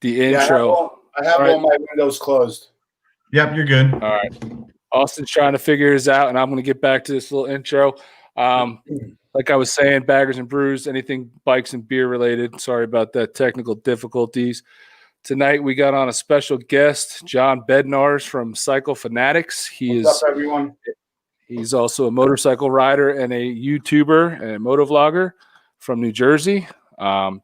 the intro. I have all my windows closed. Yep, you're good. All right. Austin's trying to figure this out, and I'm going to get back to this little intro. Like I was saying, Baggers and Brews, anything bikes and beer related. Sorry about that technical difficulties. Tonight we got on a special guest, John Bednarz from Fanatix. What's up, everyone? He's also a motorcycle rider and a YouTuber and a motovlogger from New Jersey. And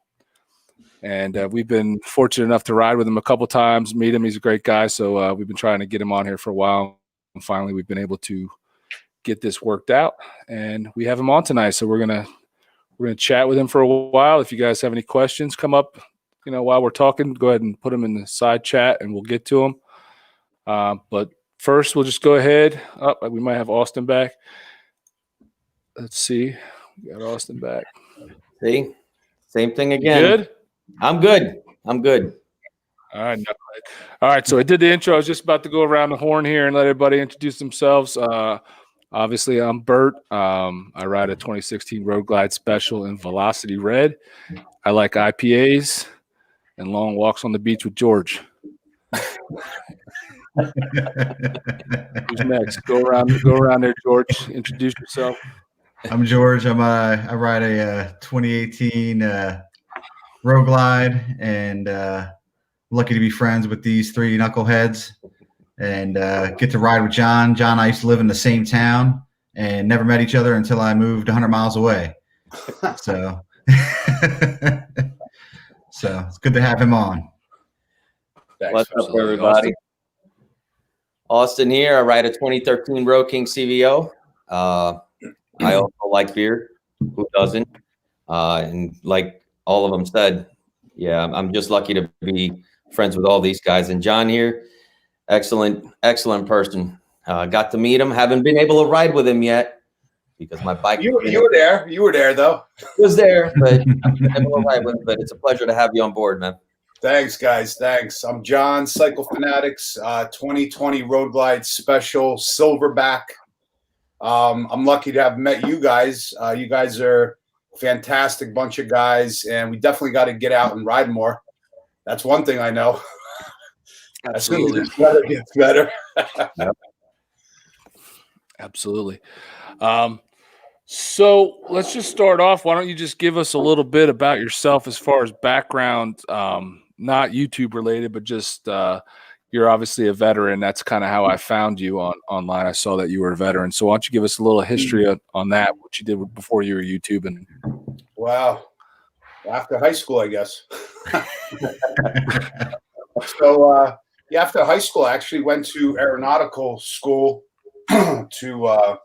we've been fortunate enough to ride with him a couple times, meet him. He's a great guy. So we've been trying to get him on here for a while. And finally, we've been able to get this worked out. And we have him on tonight. So we're gonna chat with him for a while. If you guys have any questions come up, while we're talking, go ahead and put them in the side chat and we'll get to them. But first, we'll just go ahead. We might have Austin back. Let's see. We got Austin back. See? Same thing again. You good? I'm good. I'm good. All right. All right. So I did the intro. I was just about to go around the horn here and let everybody introduce themselves. Obviously, I'm Bert. I ride a 2016 Road Glide Special in Velocity Red. I like IPAs and long walks on the beach with George. Who's next? Go around there, George. Introduce yourself. I'm George. I ride a 2018 Road Glide, and lucky to be friends with these three knuckleheads and get to ride with John. John, I used to live in the same town and never met each other until I moved 100 miles away. So, so it's good to have him on. What's up, everybody? Austin here. I ride a 2013 Road King CVO. I also like beer. Who doesn't? And like all of them said, yeah, I'm just lucky to be friends with all these guys. And John here, excellent person. Got to meet him. Haven't been able to ride with him yet because my bike. You were there. You were there, though. Was there, but I've been able to ride with him. But it's a pleasure to have you on board, man. Thanks, guys. Thanks. I'm John, Fanatix, 2020 Road Glide Special, Silverback. I'm lucky to have met you guys. You guys are a fantastic bunch of guys, and we definitely got to get out and ride more. That's one thing I know. Absolutely. As soon as it gets better. Yep. Absolutely. So let's just start off. Why don't you just give us a little bit about yourself as far as background, not YouTube related, but just you're obviously a veteran. That's kind of how I found you online. I saw that you were a veteran. So why don't you give us a little history on that, what you did before you were YouTubing? Wow. After high school, I guess. So after high school, I actually went to aeronautical school to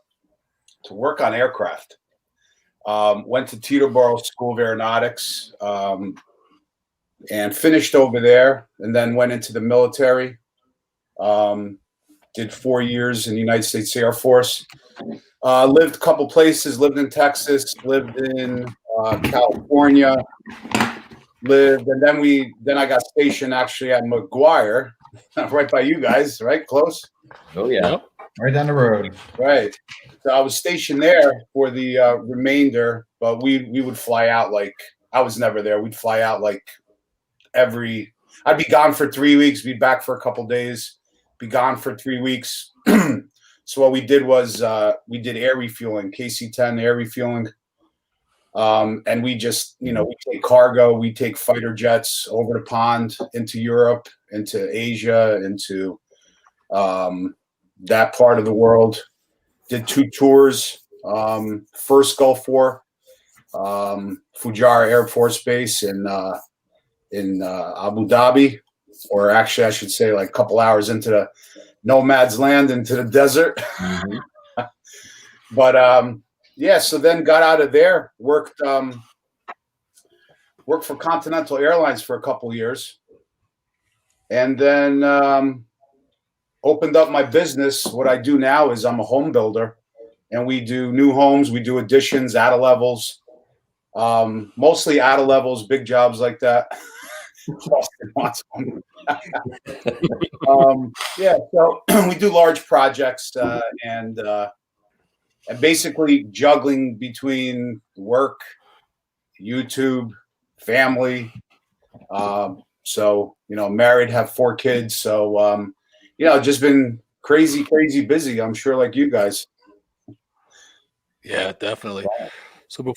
work on aircraft. Went to Teterboro School of Aeronautics and finished over there, and then went into the military. Did 4 years in the United States Air Force. Lived a couple places. Lived in Texas. Lived in California. And then I got stationed actually at McGuire, right by you guys, right? Close. Oh yeah, Right down the road. Right. So I was stationed there for the remainder, but we would fly out like I was never there. We'd fly out like I'd be gone for 3 weeks, be back for a couple days, be gone for 3 weeks. So what we did was we did air refueling, KC-10 air refueling. And we just, we take cargo, we take fighter jets over the pond into Europe, into Asia, into that part of the world. Did 2 tours. First Gulf War, Fujairah Air Force Base in Abu Dhabi, or actually I should say like a couple hours into the nomad's land, into the desert. Mm-hmm. But so then got out of there, worked for Continental Airlines for a couple years, and then opened up my business. What I do now is I'm a home builder, and we do new homes, we do additions, add levels, mostly add levels, big jobs like that. Austin wants one. So we do large projects and basically juggling between work, YouTube, family, So, you know, married, have 4 kids. So, you know, just been crazy busy. I'm sure like you guys. Yeah, definitely. So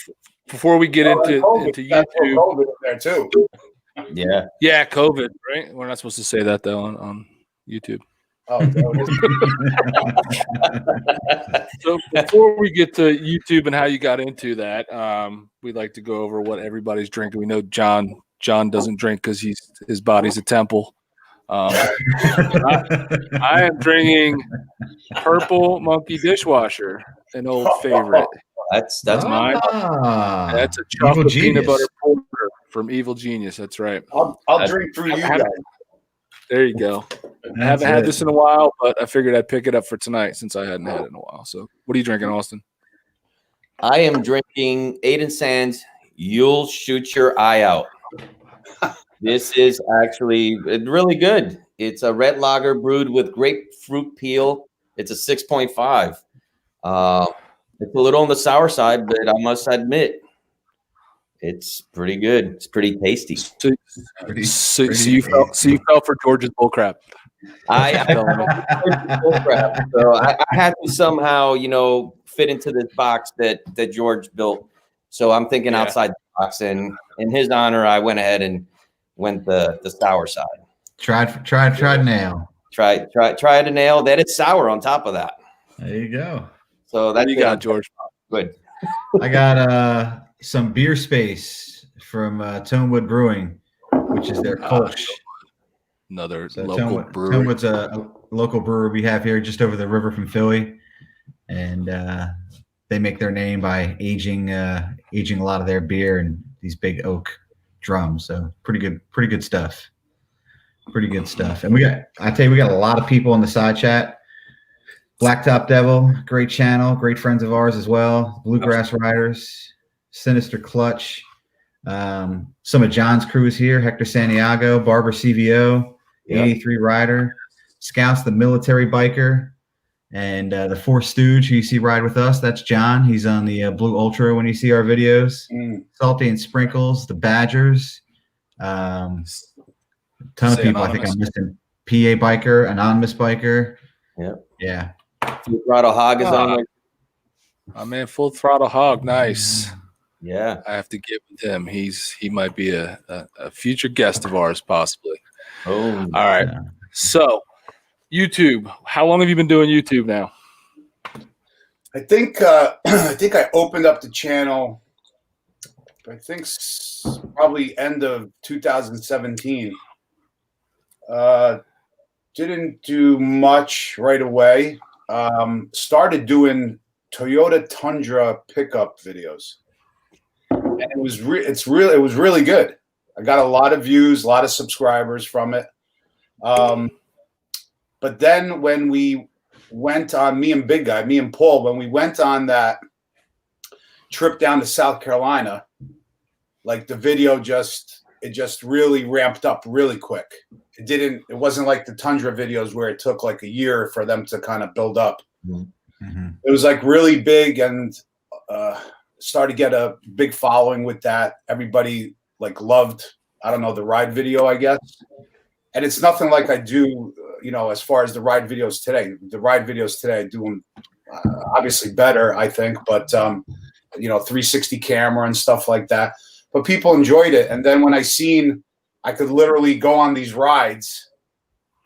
before we get into YouTube, COVID in there too. Yeah, COVID, right? We're not supposed to say that though on YouTube. Oh, so before we get to YouTube and how you got into that, we'd like to go over what everybody's drinking. We know John doesn't drink because his body's a temple. I am drinking Purple Monkey Dishwasher, an old favorite. That's mine. That's a chocolate peanut butter porter from Evil Genius. That's right. I'll drink through you guys. There you go. I haven't had this in a while, but I figured I'd pick it up for tonight since I hadn't had it in a while. So what are you drinking, Austin? I am drinking Aiden Sands. You'll shoot your eye out. This is actually really good. It's a red lager brewed with grapefruit peel. It's a 6.5. It's a little on the sour side, but I must admit, it's pretty good. It's pretty tasty. So you fell for George's bullcrap. I had to somehow, you know, fit into this box that George built. So I'm thinking outside the box, and in his honor, I went ahead and went the sour side. Tried nail. Try to nail that. It's sour on top of that. There you go. So that's you got, George. Good. I got some Beer Space from Tonewood Brewing, which is their Kolsch. Another local brewery. Tonewood's a local brewer we have here just over the river from Philly, and they make their name by aging a lot of their beer in these big oak drums. So pretty good stuff. Pretty good stuff. And we got a lot of people in the side chat. Blacktop Devil, great channel, great friends of ours as well. Bluegrass Riders, Sinister Clutch. Some of John's crew is here. Hector Santiago, Barber CVO, 83 Rider, Scouts, the military biker, and the Fourth Stooge, who you see ride with us. That's John. He's on the Blue Ultra when you see our videos. Salty and Sprinkles, the Badgers. Ton of people. Anonymous. I think I'm missing. PA biker, anonymous biker. Yeah. Full Throttle Hog is on there. Oh man, Full Throttle Hog, nice. Yeah, I have to get with him. He might be a future guest of ours, possibly. Oh, all right. Yeah. So, YouTube. How long have you been doing YouTube now? I think I opened up the channel. I think probably end of 2017. Didn't do much right away. Started doing Toyota Tundra pickup videos, and it was really good. I got a lot of views, a lot of subscribers from it. But then when we went on, me and Paul, when we went on that trip down to South Carolina, like the video just really ramped up really quick. It wasn't like the Tundra videos where it took like a year for them to kind of build up. Mm-hmm. It was like really big, and started to get a big following with that. Everybody like loved, I don't know, the ride video, I guess. And it's nothing like I do, you know, as far as the ride videos today. The ride videos today do them obviously better, I think, but you know, 360 camera and stuff like that. But people enjoyed it. And then when I could literally go on these rides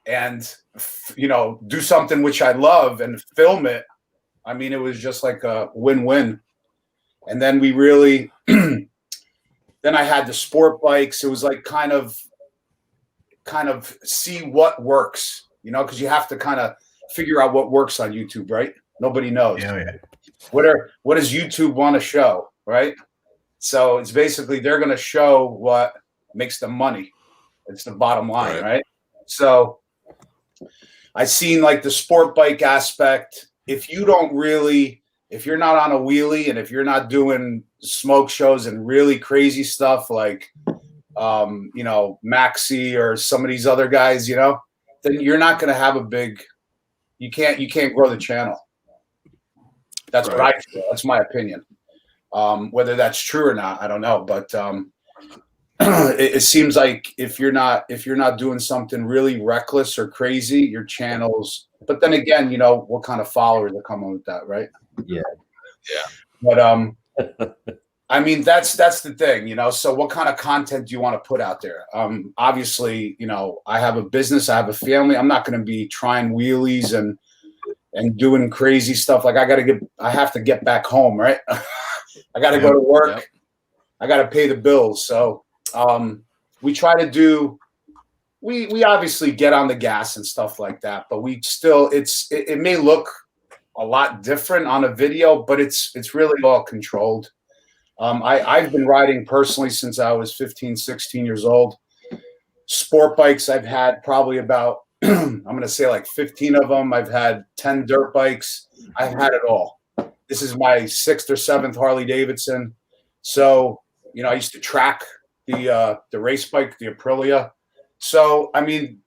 and, you know, do something which I love and film it. I mean, it was just like a win-win. And then we really, then I had the sport bikes. It was like kind of see what works, you know, because you have to kind of figure out what works on YouTube, right? Nobody knows. Yeah. What does YouTube want to show, right? So it's basically they're going to show what makes them money. It's the bottom line, right? So I seen like the sport bike aspect. If you're not on a wheelie and if you're not doing smoke shows and really crazy stuff like, you know, Maxi or some of these other guys, you know, then you're not going to have you can't grow the channel. That's what I feel. That's my opinion. Whether that's true or not, I don't know. But it seems like if you're not doing something really reckless or crazy, your channels. But then again, you know what kind of followers are coming with that, right? Yeah. But I mean, that's the thing, you know. So what kind of content do you want to put out there? Obviously, you know, I have a business, I have a family. I'm not going to be trying wheelies and doing crazy stuff. Like I have to get back home, right? I got to go to work. Yep. I got to pay the bills. So we try to do. We obviously get on the gas and stuff like that, but we still it may look a lot different on a video, but it's really all controlled. I've been riding personally since I was 15, 16 years old. Sport bikes, I've had probably about, I'm going to say like 15 of them. I've had 10 dirt bikes. I've had it all. This is my 6th or 7th Harley Davidson. So, you know, I used to track the race bike, the Aprilia. So, I mean,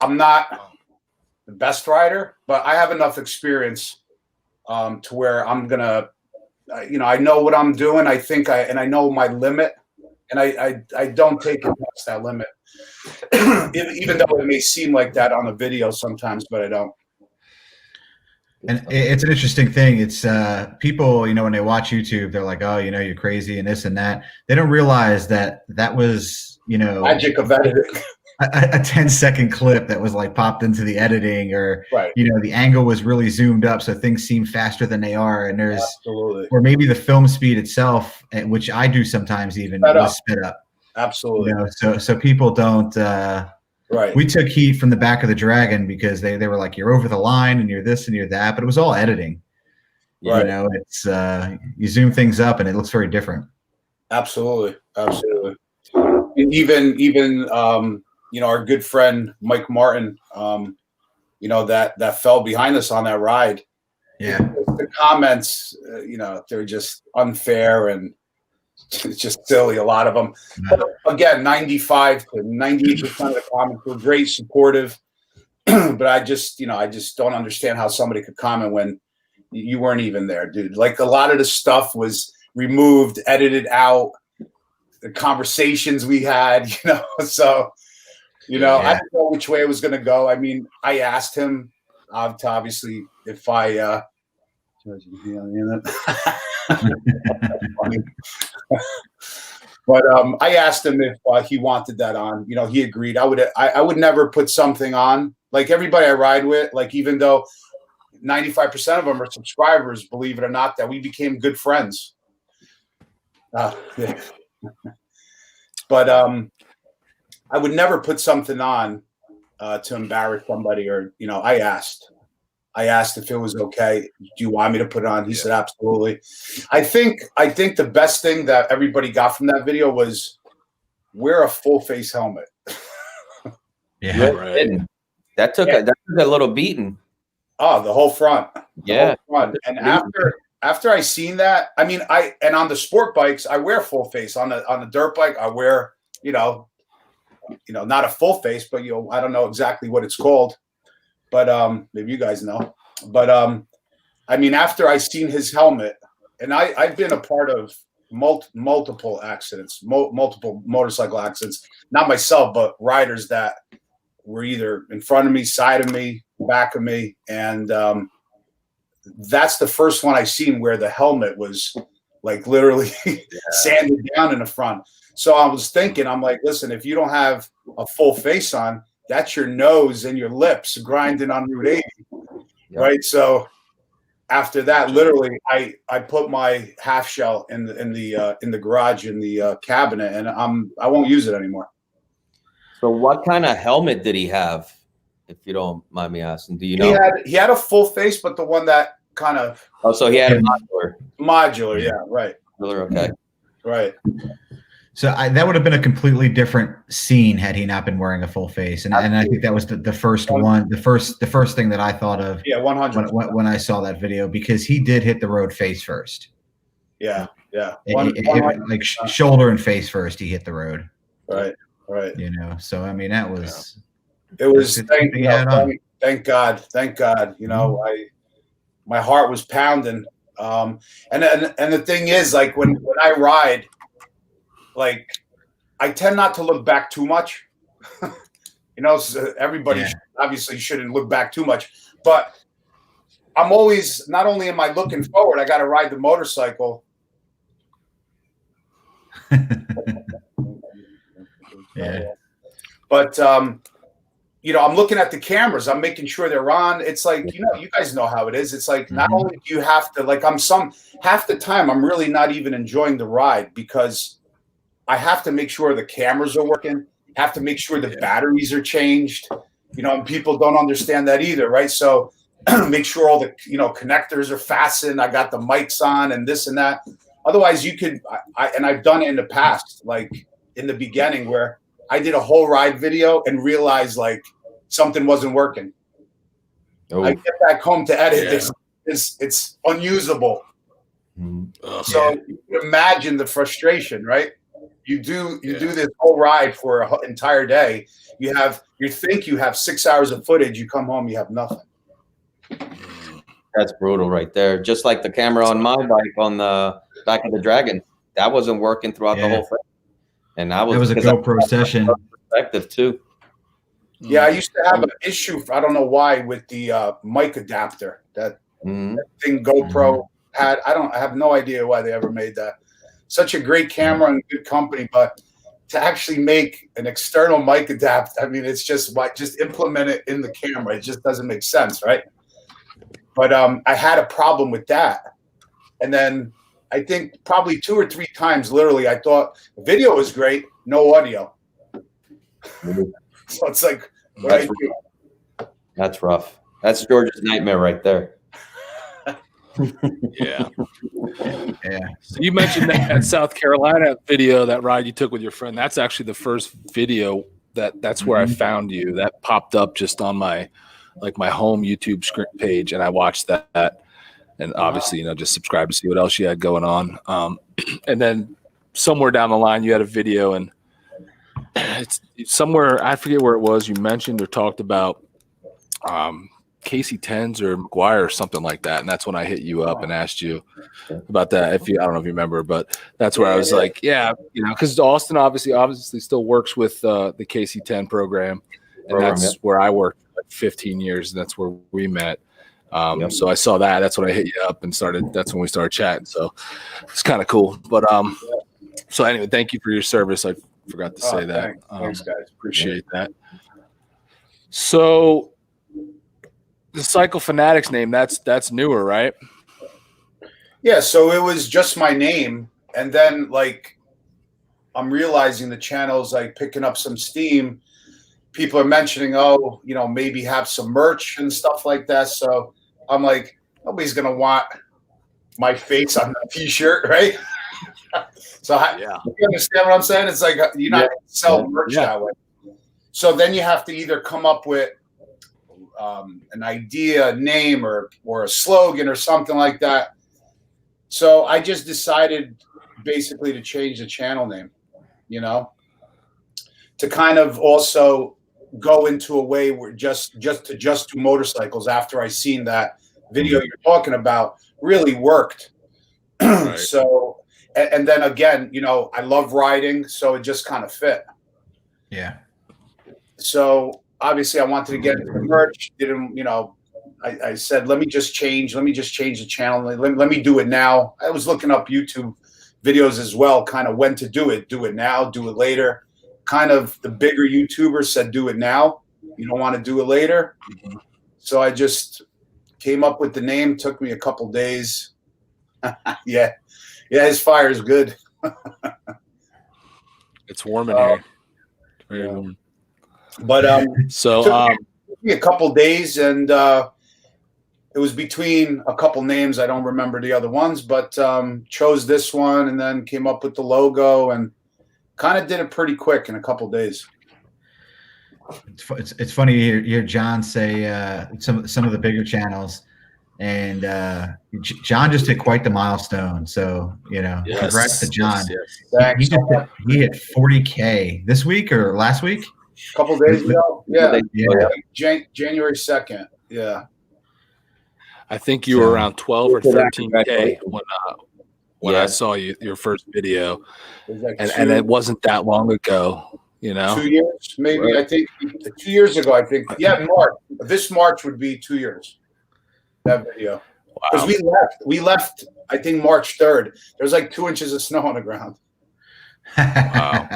I'm not the best rider, but I have enough experience to where I'm going to, you know, I know what I'm doing. I think I know my limit, and I don't take it past that limit, even though it may seem like that on a video sometimes, but I don't. And it's an interesting thing. It's people, you know, when they watch YouTube, they're like, oh, you know, you're crazy and this and that. They don't realize that was, you know, magic of editing. A 10-second clip that was like popped into the editing, or right. You know, the angle was really zoomed up so things seem faster than they are, and there's absolutely, or maybe the film speed itself, which I do sometimes even, was sped up. Absolutely. You know, so people don't right. We took heat from the back of the Dragon because they were like, you're over the line and you're this and you're that, but it was all editing. Right. You know, it's you zoom things up and it looks very different. Absolutely. And even you know, our good friend Mike Martin, you know, that fell behind us on that ride. Yeah. The comments, you know, they're just unfair and it's just silly, a lot of them. But again, 95 to 98% of the comments were great, supportive. But I just don't understand how somebody could comment when you weren't even there, dude. Like, a lot of the stuff was removed, edited out, the conversations we had, you know, so, you know, I didn't know which way it was going to go. I mean, I asked him, obviously, if I, but I asked him if he wanted that on. You know, he agreed. I would never put something on. Like, everybody I ride with, like, even though 95% of them are subscribers, believe it or not, that we became good friends. Yeah. But I would never put something on to embarrass somebody, or, you know, I asked if it was okay. Do you want me to put it on? He said, absolutely. I think the best thing that everybody got from that video was wear a full face helmet. Yeah, right. That took a little beating. Oh, the whole front. Yeah. Whole front. And after I seen that, I mean, and on the sport bikes, I wear full face. On the dirt bike, I wear, you know, not a full face, but, you know, I don't know exactly what it's called, but maybe you guys know. But I mean, after I seen his helmet, and I've been a part of multiple accidents, multiple motorcycle accidents, not myself, but riders that were either in front of me, side of me, back of me, and that's the first one I seen where the helmet was like literally sanded down in the front. So I was thinking, I'm like, listen, if you don't have a full face on, that's your nose and your lips grinding on Route 80, right? So after that, literally, I put my half shell in the garage, in the cabinet, and I won't use it anymore. So what kind of helmet did he have, if you don't mind me asking? Do you know? He had a full face, but the one that kind of. Oh, so he had a modular. Modular, yeah, right. Okay. Right. So that would have been a completely different scene had he not been wearing a full face, and I think that was the first one, the first thing that I thought of. Yeah, 100. When I saw that video, because he did hit the road face first. Yeah. Like shoulder and face first, he hit the road. Right. You know, so I mean, that was. It was thank God. You know, my heart was pounding. And the thing is, like, when I ride, like, I tend not to look back too much. You know, so everybody obviously shouldn't look back too much, but I'm always, not only am I looking forward, I got to ride the motorcycle. Yeah. But, you know, I'm looking at the cameras. I'm making sure they're on. It's like, you know, you guys know how it is. It's like, not only do you have to, like, half the time, I'm really not even enjoying the ride because I have to make sure the cameras are working, have to make sure the batteries are changed. You know, and people don't understand that either, right? So make sure all the, you know, connectors are fastened. I got the mics on and this and that. Otherwise, you could, and I've done it in the past, like in the beginning where I did a whole ride video and realized like something wasn't working. Oh. I get back home to edit this. It's unusable. So you can imagine the frustration, right? You do this whole ride for an entire day. You think you have 6 hours of footage. You come home, you have nothing. That's brutal right there. Just like the camera on my bike on the back of the Dragon, that wasn't working throughout the whole thing. And that was a GoPro session. Perspective too. Yeah, I used to have an issue. I don't know why with the mic adapter that thing GoPro had. I have no idea why they ever made that. Such a great camera and good company, but to actually make an external mic adapter, I mean, it's just implement it in the camera. It just doesn't make sense, right? But I had a problem with that. And then I think probably 2 or 3 times, literally, I thought the video was great, no audio. So it's like, that's rough. That's George's nightmare right there. Yeah. So you mentioned that South Carolina video, that ride you took with your friend. That's actually the first video that's where I found you. That popped up just on my home YouTube script page, and I watched that. And obviously, you know, just subscribe to see what else you had going on. And then somewhere down the line, you had a video, and it's somewhere, I forget where it was, you mentioned or talked about Casey Tens or McGuire or something like that. And that's when I hit you up and asked you about that. I don't know if you remember, but that's where I was like, yeah, you know, because Austin obviously still works with the Casey 10 program. And that's where I worked for like 15 years. And that's where we met. So I saw that. That's when I hit you up and that's when we started chatting. So it's kind of cool. But so anyway, thank you for your service. I forgot to say that. Thanks, guys. Appreciate that. So the Cycle Fanatix name, that's newer, right? Yeah, so it was just my name. And then like I'm realizing the channel's like picking up some steam. People are mentioning, oh, you know, maybe have some merch and stuff like that. So I'm like, nobody's gonna want my face on the t-shirt, right? So you understand what I'm saying? It's like you're not gonna sell merch that way. So then you have to either come up with an idea, a name, or a slogan or something like that. So I just decided basically to change the channel name, you know, to kind of also go into a way where just to do motorcycles after I seen that video you're talking about really worked. Right. So, and then again, you know, I love riding, so it just kind of fit. Yeah. So obviously I wanted to get into the merch. Didn't, you know, I said, let me just change the channel. Let me do it now. I was looking up YouTube videos as well, kind of when to do it now, do it later. Kind of the bigger YouTubers said, do it now. You don't want to do it later. So I just came up with the name. Took me a couple days. Yeah, his fire is good. It's warm in here. Very warm. But so took me a couple days, and it was between a couple names. I don't remember the other ones, but chose this one and then came up with the logo and kind of did it pretty quick in a couple days. It's funny to hear John say some of the bigger channels, and John just hit quite the milestone. So, you know, congrats to John. Thanks. He hit 40K this week or last week? A couple days ago. Yeah. January 2nd. Yeah. I think you were around 12 or 13K when Yeah. I saw your first video, It was like and it wasn't that long ago. You know, 2 years, maybe. Right. I think 2 years ago. I think, yeah, March. This March would be 2 years. That video, because wow. we left. I think March 3rd. There's like 2 inches of snow on the ground. Wow.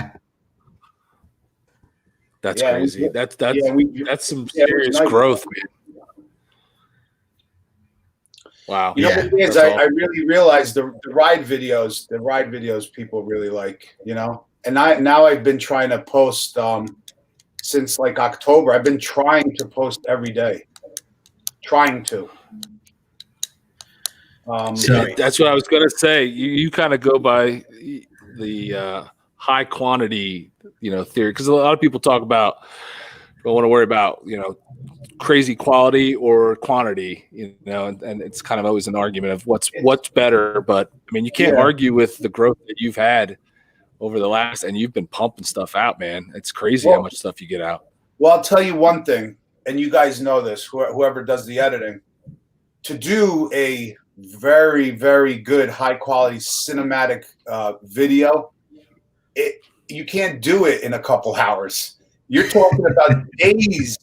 That's Yeah, crazy. That's some yeah, it was serious nice. growth, man. Wow. You know Yeah, what it is? that's I really realized the ride videos people really like, you know. And now I've been trying to post since like October. I've been trying to post every day. Trying to. That's what I was gonna say. You kind of go by the high quantity, you know, theory, because a lot of people talk about don't want to worry about, you know, crazy quality or quantity, you know, and it's kind of always an argument of what's better. But I mean, you can't argue with the growth that you've had over the last, and you've been pumping stuff out, man. It's crazy how much stuff you get out. Well, I'll tell you one thing, and you guys know this, whoever does the editing, to do a very, very good, high quality cinematic video, you can't do it in a couple hours. You're talking about days,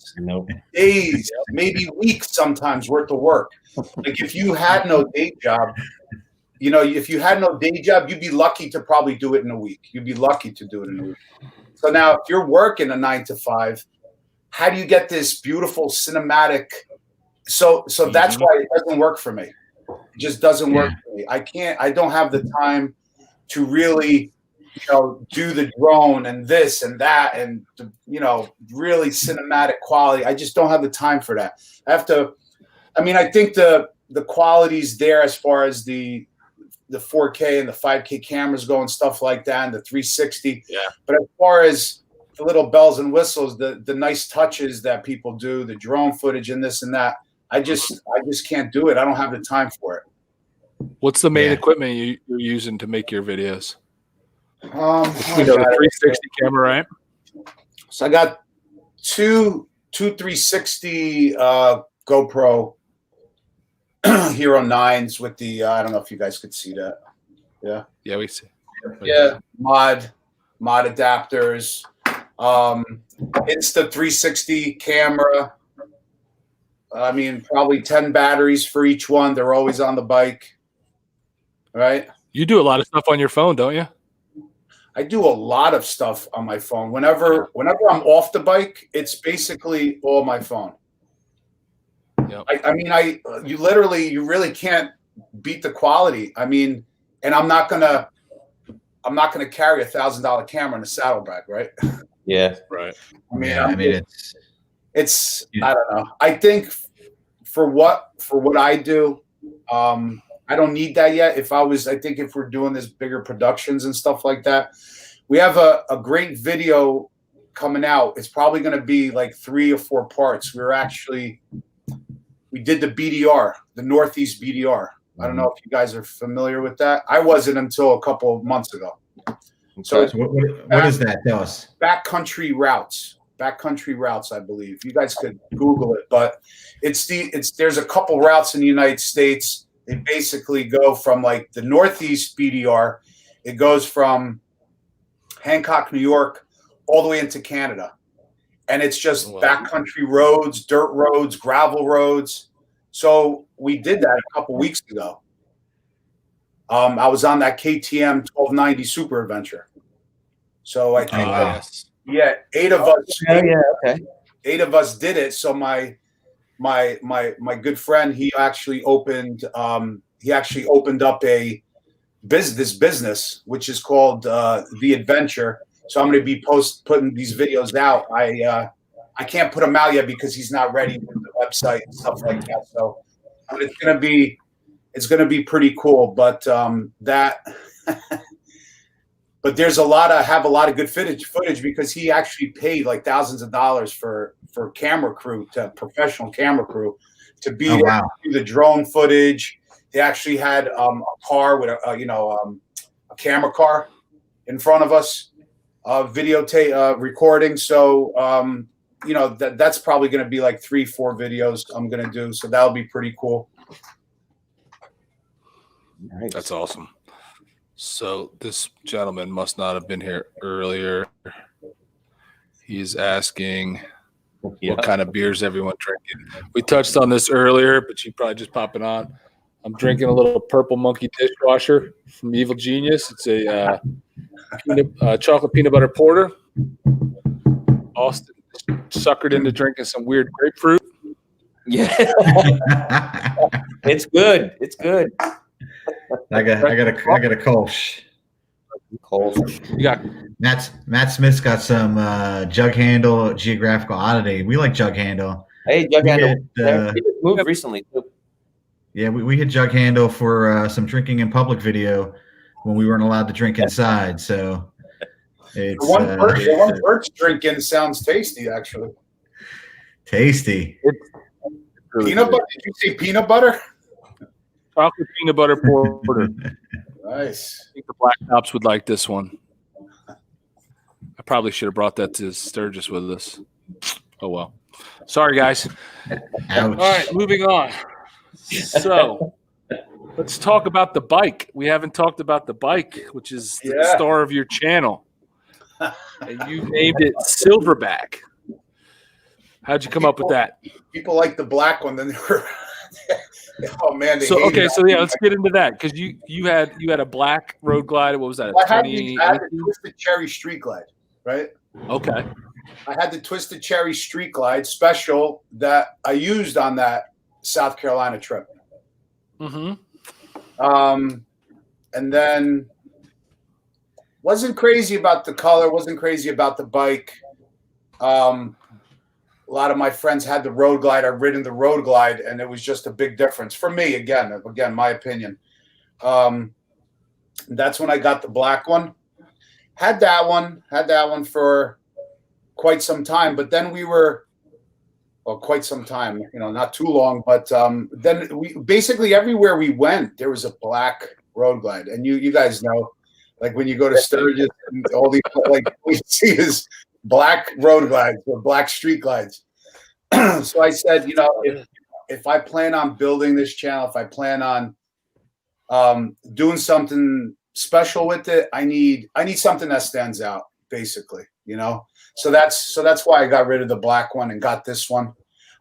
maybe weeks sometimes worth of work. Like if you had no day job, you know, if you had no day job, you'd be lucky to probably do it in a week. You'd be lucky to do it in a week. So now if you're working a 9 to 5, how do you get this beautiful cinematic? So that's why it doesn't work for me. It just doesn't work for me. I don't have the time to really, you know, do the drone and this and that and, you know, really cinematic quality. I just don't have the time for that. I have to, I mean, I think the quality's there as far as the 4K and the 5K cameras go and stuff like that, and the 360. Yeah. But as far as the little bells and whistles, the nice touches that people do, the drone footage and this and that, I just can't do it. I don't have the time for it. What's the main equipment you're using to make your videos? The 360 camera, right? So I got two 360 GoPro Hero 9s with the I don't know if you guys could see that. Yeah. Yeah, we see. Yeah, mod adapters. It's the 360 camera. I mean, probably 10 batteries for each one. They're always on the bike, right? You do a lot of stuff on your phone, don't you? I do a lot of stuff on my phone. Whenever I'm off the bike, it's basically all my phone. Yep. You really can't beat the quality. I mean, and I'm not gonna carry $1,000 camera in a saddlebag, right? Yeah, right. I mean, it's I don't know. I think for what I do, I don't need that yet. I think if we're doing this bigger productions and stuff like that, we have a great video coming out. It's probably going to be like 3 or 4 parts. We did the BDR, the Northeast BDR. I don't know if you guys are familiar with that. I wasn't until a couple of months ago. So what is that? Tell us. Backcountry routes, I believe. You guys could Google it, but there's a couple routes in the United States. They basically go from like the Northeast BDR. It goes from Hancock, New York, all the way into Canada. And it's just backcountry roads, dirt roads, gravel roads. So we did that a couple weeks ago. I was on that KTM 1290 Super Adventure. So I think, 8 of us. okay. 8 of us did it. So my good friend, he actually opened up a business which is called The Adventure. So I'm going to be putting these videos out. I can't put them out yet because he's not ready with the website and stuff like that. So it's going to be pretty cool. But but there's a lot of good footage because he actually paid like thousands of dollars for camera crew, professional camera crew, to be there to do the drone footage. They actually had a car with a camera car in front of us, videotape recording. So that's probably going to be like 3-4 videos I'm going to do. So that'll be pretty cool. That's awesome. So this gentleman must not have been here earlier. He's asking what kind of beers everyone drinking. We touched on this earlier, but you probably just popping on. I'm drinking a little Purple Monkey dishwasher from Evil Genius. It's a chocolate peanut butter porter. Austin suckered into drinking some weird grapefruit. Yeah, it's good. It's good. I got a Kolsch. You got Matt Smith's got some Jug Handle Geographical Oddity. We like Jug Handle. Hey, Jug Handle. He moved recently too. Yeah, we hit Jug Handle for some drinking in public video when we weren't allowed to drink inside. So it's The one Bert's drinking sounds tasty, actually. tasty. Peanut butter? Did you say peanut butter? chocolate peanut butter porter. Nice. I think the Black Ops would like this one. I probably should have brought that to Sturgis with us. Oh, well. Sorry, guys. Ouch. All right, moving on. So let's talk about the bike. We haven't talked about the bike, which is the star of your channel. And you named it Silverback. How'd you come up with that? People like the black one. Then they were, oh man. So let's get into that because you had a black road glide. What was that? I had the Twisted Cherry Street Glide, right? Okay. I had the Twisted Cherry Street Glide special that I used on that South Carolina trip. Mm-hmm. And then wasn't crazy about the color, wasn't crazy about the bike. A lot of my friends had the Road Glide. I've ridden the Road Glide, and it was just a big difference for me. Again, my opinion. That's when I got the black one. Had that one for quite some time, but then quite some time, not too long, but then we basically everywhere we went, there was a black Road Glide. And you guys know, like when you go to Sturgis and all these, like we see is black Road Glides or black Street Glides. So I said, if I plan on building this channel, if I plan on doing something special with it, I need something that stands out, basically, So that's why I got rid of the black one and got this one.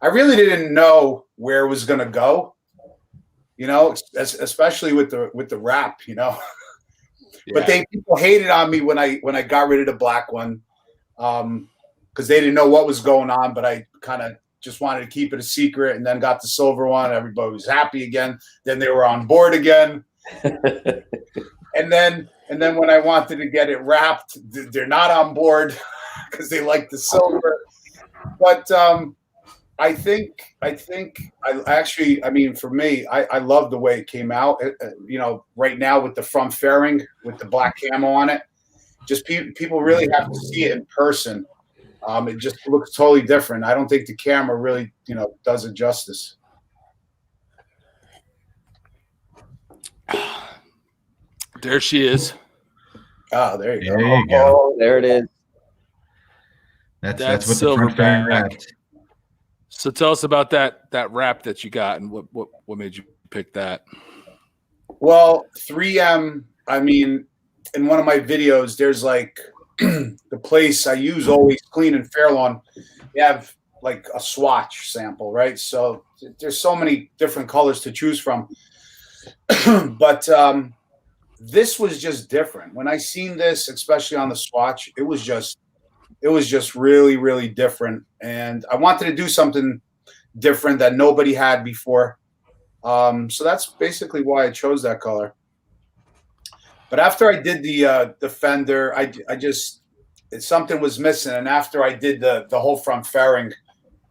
I really didn't know where it was going to go, especially with the wrap, Yeah. But people hated on me when I got rid of the black one, because they didn't know what was going on. But I kind of just wanted to keep it a secret, and then got the silver one. Everybody was happy again. Then they were on board again. and then when I wanted to get it wrapped, they're not on board because they like the silver. But I think for me, I love the way it came out. Right now with the front fairing with the black camo on it, just people really have to see it in person. It just looks totally different. I don't think the camera really, does it justice. There she is. Oh, there you go. There you go. Oh, there it is. That's what the front fairing wrapped. So tell us about that wrap that you got and what made you pick that? Well, 3M, in one of my videos, there's like the place I use always clean and fair lawn. You have like a swatch sample, right? So there's so many different colors to choose from. But this was just different. When I seen this, especially on the swatch, it was just really, really different. And I wanted to do something different that nobody had before. So that's basically why I chose that color. But after I did the fender, something was missing. And after I did the whole front fairing,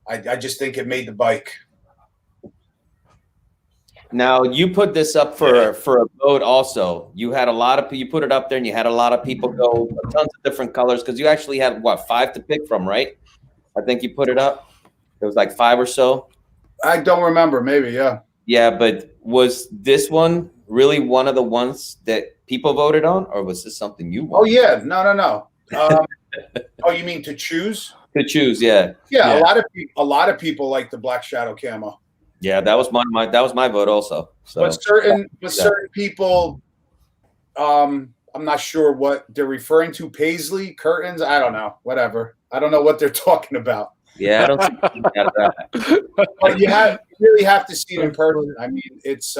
I just think it made the bike. Now you put this up for a vote. Also, you had you put it up there, and you had a lot of people go tons of different colors because you actually had 5 to pick from, right? I think you put it up. It was like 5 or so. I don't remember. Maybe, yeah. Yeah, but was this one really one of the ones that people voted on, or was this something you wanted? Oh yeah, no. Oh, you mean to choose? To choose, yeah. Yeah, a lot of people like the Black Shadow camo. Yeah, that was my vote also. So. But certain people I'm not sure what they're referring to. Paisley curtains. I don't know. Whatever. I don't know what they're talking about. Yeah, I don't see anything out of that. But you really have to see it in person. I mean, it's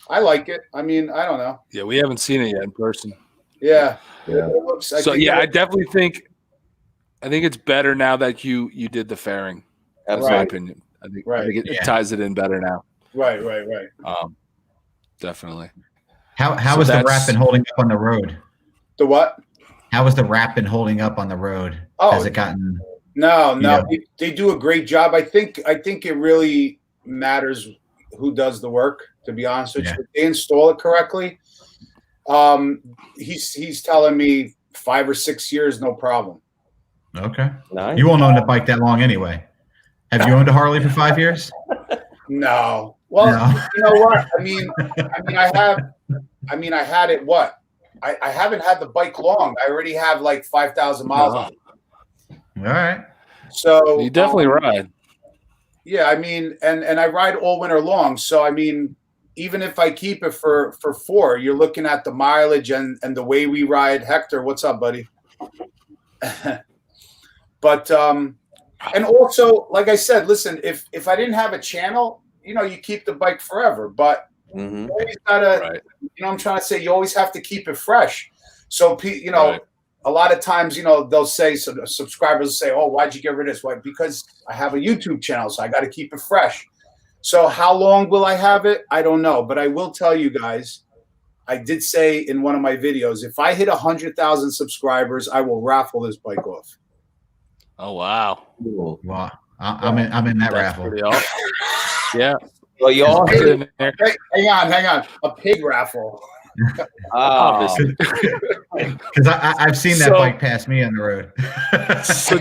I like it. I mean, I don't know. Yeah, we haven't seen it yet in person. Yeah. Yeah. It looks, So yeah, I definitely think it's better now that you did the fairing. That's my opinion. I think it ties it in better now. Right. Definitely. How was the wrap been holding up on the road? The what? How was the wrap been holding up on the road? Oh, has it gotten? No. They do a great job. I think it really matters who does the work. To be honest with you, if they install it correctly. He's telling me 5 or 6 years, no problem. Okay. Nice. You won't own a bike that long anyway. Have you owned a Harley for 5 years? No. Well, No. You know what? I mean, I have. I mean, I had it. What? I haven't had the bike long. I already have like 5,000 miles on it. All right. So you definitely ride. Yeah, I mean, and I ride all winter long. So I mean, even if I keep it for 4, you're looking at the mileage and the way we ride. Hector, what's up, buddy? But and also, like I said, listen, if I didn't have a channel, you keep the bike forever. But you always gotta, I'm trying to say, you always have to keep it fresh. So a lot of times, they'll say, subscribers will say, "Oh, why'd you get rid of this?" Why? Because I have a YouTube channel, so I got to keep it fresh. So how long will I have it? I don't know, but I will tell you guys. I did say in one of my videos, if I hit 100,000 subscribers, I will raffle this bike off. Oh wow! Wow, I'm in that raffle. Pretty awesome. Yeah. Well, you all Hang on. A pig raffle. Obviously. Because I've seen that bike pass me on the road. So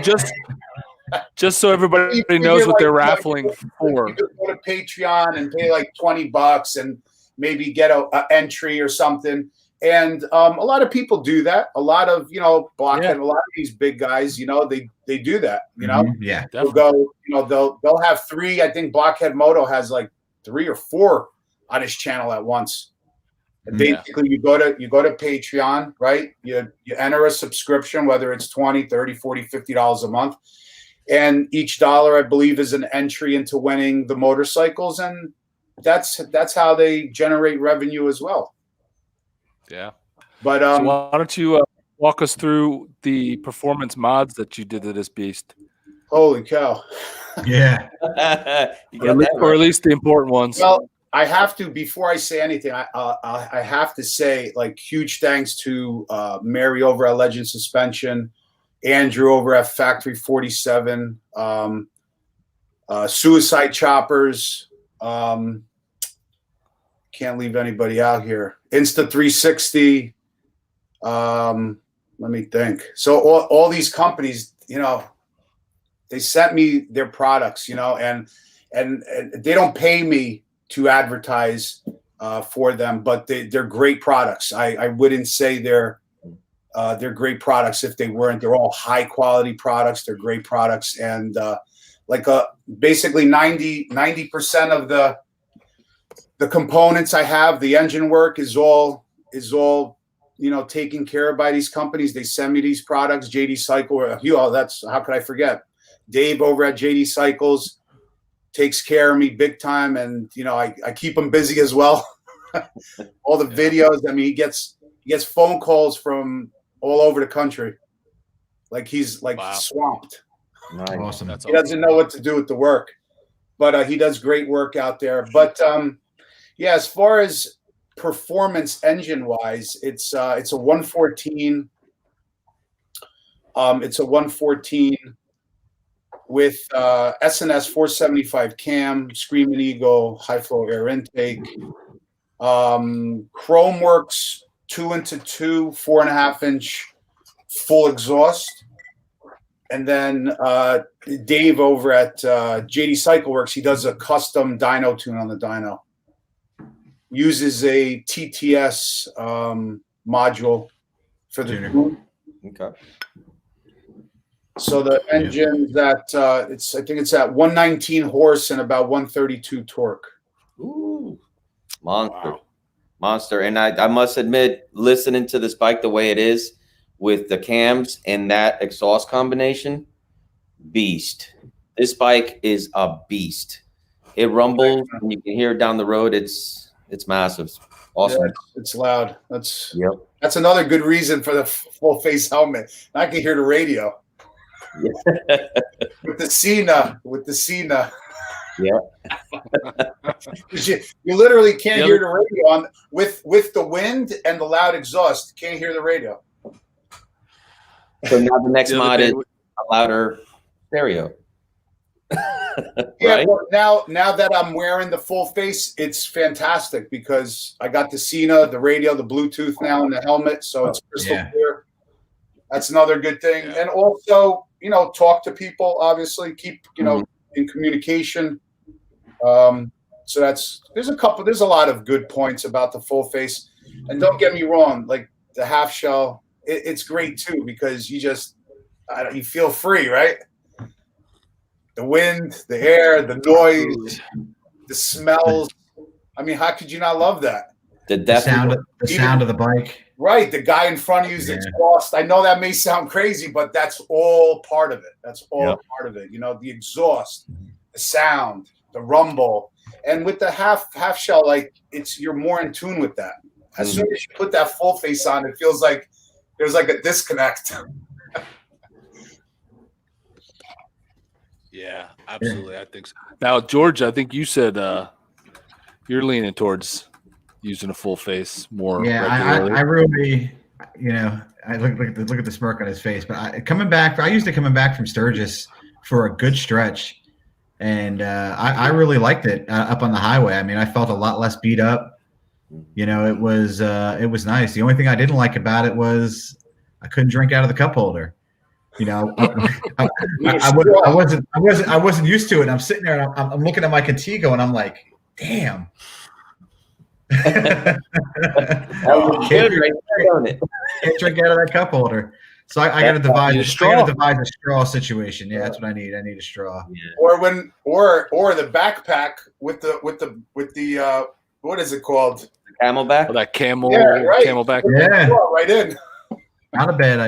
just so everybody knows what they're raffling for. You could go to Patreon and pay like $20 and maybe get a entry or something. And a lot of people do that. A lot of Blockhead, a lot of these big guys, they do that. Yeah, they'll go. They'll have 3. I think Blockhead Moto has like 3 or 4 on his channel at once. And basically, you go to Patreon, right? You enter a subscription, whether it's $20, $30, $40, $50 a month, and each dollar, I believe, is an entry into winning the motorcycles, and that's how they generate revenue as well. Yeah. But so why don't you walk us through the performance mods that you did to this beast? Holy cow! Yeah. or at least the important ones. Well, I have to, before I say anything, I have to say, like, huge thanks to Mary over at Legend Suspension, Andrew over at Factory 47, Suicide Choppers. Can't leave anybody out here. Insta 360. Let me think. So all these companies, they sent me their products, and they don't pay me to advertise for them, but they're great products. I wouldn't say they're great products if they weren't. They're all high quality products. They're great products, and basically 90% of the components I have, the engine work is all taken care of by these companies. They send me these products. JD Cycle, that's, how could I forget? Dave over at JD Cycles takes care of me big time, and I keep him busy as well. All the videos. I mean, he gets phone calls from all over the country. Like he's swamped. Nice. Awesome. He doesn't know what to do with the work, but he does great work out there. But yeah, as far as performance engine wise, it's a 114. It's a 114 with SNS 475 cam, Screaming Eagle, high flow air intake, Chromeworks 2x2, 4.5-inch full exhaust. And then Dave over at JD Cycle Works, he does a custom dyno tune on the dyno. Uses a TTS module for the tune. Okay. So the engine's at I think it's at 119 horse and about 132 torque. Ooh, monster. Monster. And I must admit, listening to this bike the way it is with the cams and that exhaust combination, beast. This bike is a beast. It rumbles and you can hear it down the road. It's massive. Awesome. Yeah, it's loud. That's another good reason for the full face helmet. I can hear the radio. with the Cena. Yeah. you literally can't hear the radio on with the wind and the loud exhaust. You can't hear the radio. So now the next mod is a louder stereo. Yeah, right? Now that I'm wearing the full face, it's fantastic because I got the Cena, the radio, the Bluetooth now in the helmet, so it's crystal clear. That's another good thing. And also, talk to people, obviously, keep, in communication. So there's a lot of good points about the full face. And don't get me wrong, like the half shell, it's great too, because you feel free, right? The wind, the air, the noise, the smells. I mean, how could you not love that? The sound of the bike. Right. The guy in front of you is exhaust. I know that may sound crazy, but that's all part of it. That's all part of it. The exhaust, the sound, the rumble. And with the half shell, like you're more in tune with that. As soon as you put that full face on, it feels like there's like a disconnect. Yeah, absolutely. I think so. Now, George, I think you said you're leaning towards using a full face more. Yeah, I really, I look at the smirk on his face. But I used to coming back from Sturgis for a good stretch, and I really liked it up on the highway. I mean, I felt a lot less beat up. It was nice. The only thing I didn't like about it was I couldn't drink out of the cup holder. I wasn't used to it. I'm sitting there and I'm looking at my Contigo and I'm like, damn. Can't drink out of that cup holder. So I got to devise a straw situation. Yeah, that's what I need. I need a straw. Yeah. Or the backpack with the what is it called? The Camelback. Oh, that Camelback. Yeah, right in. Not a bad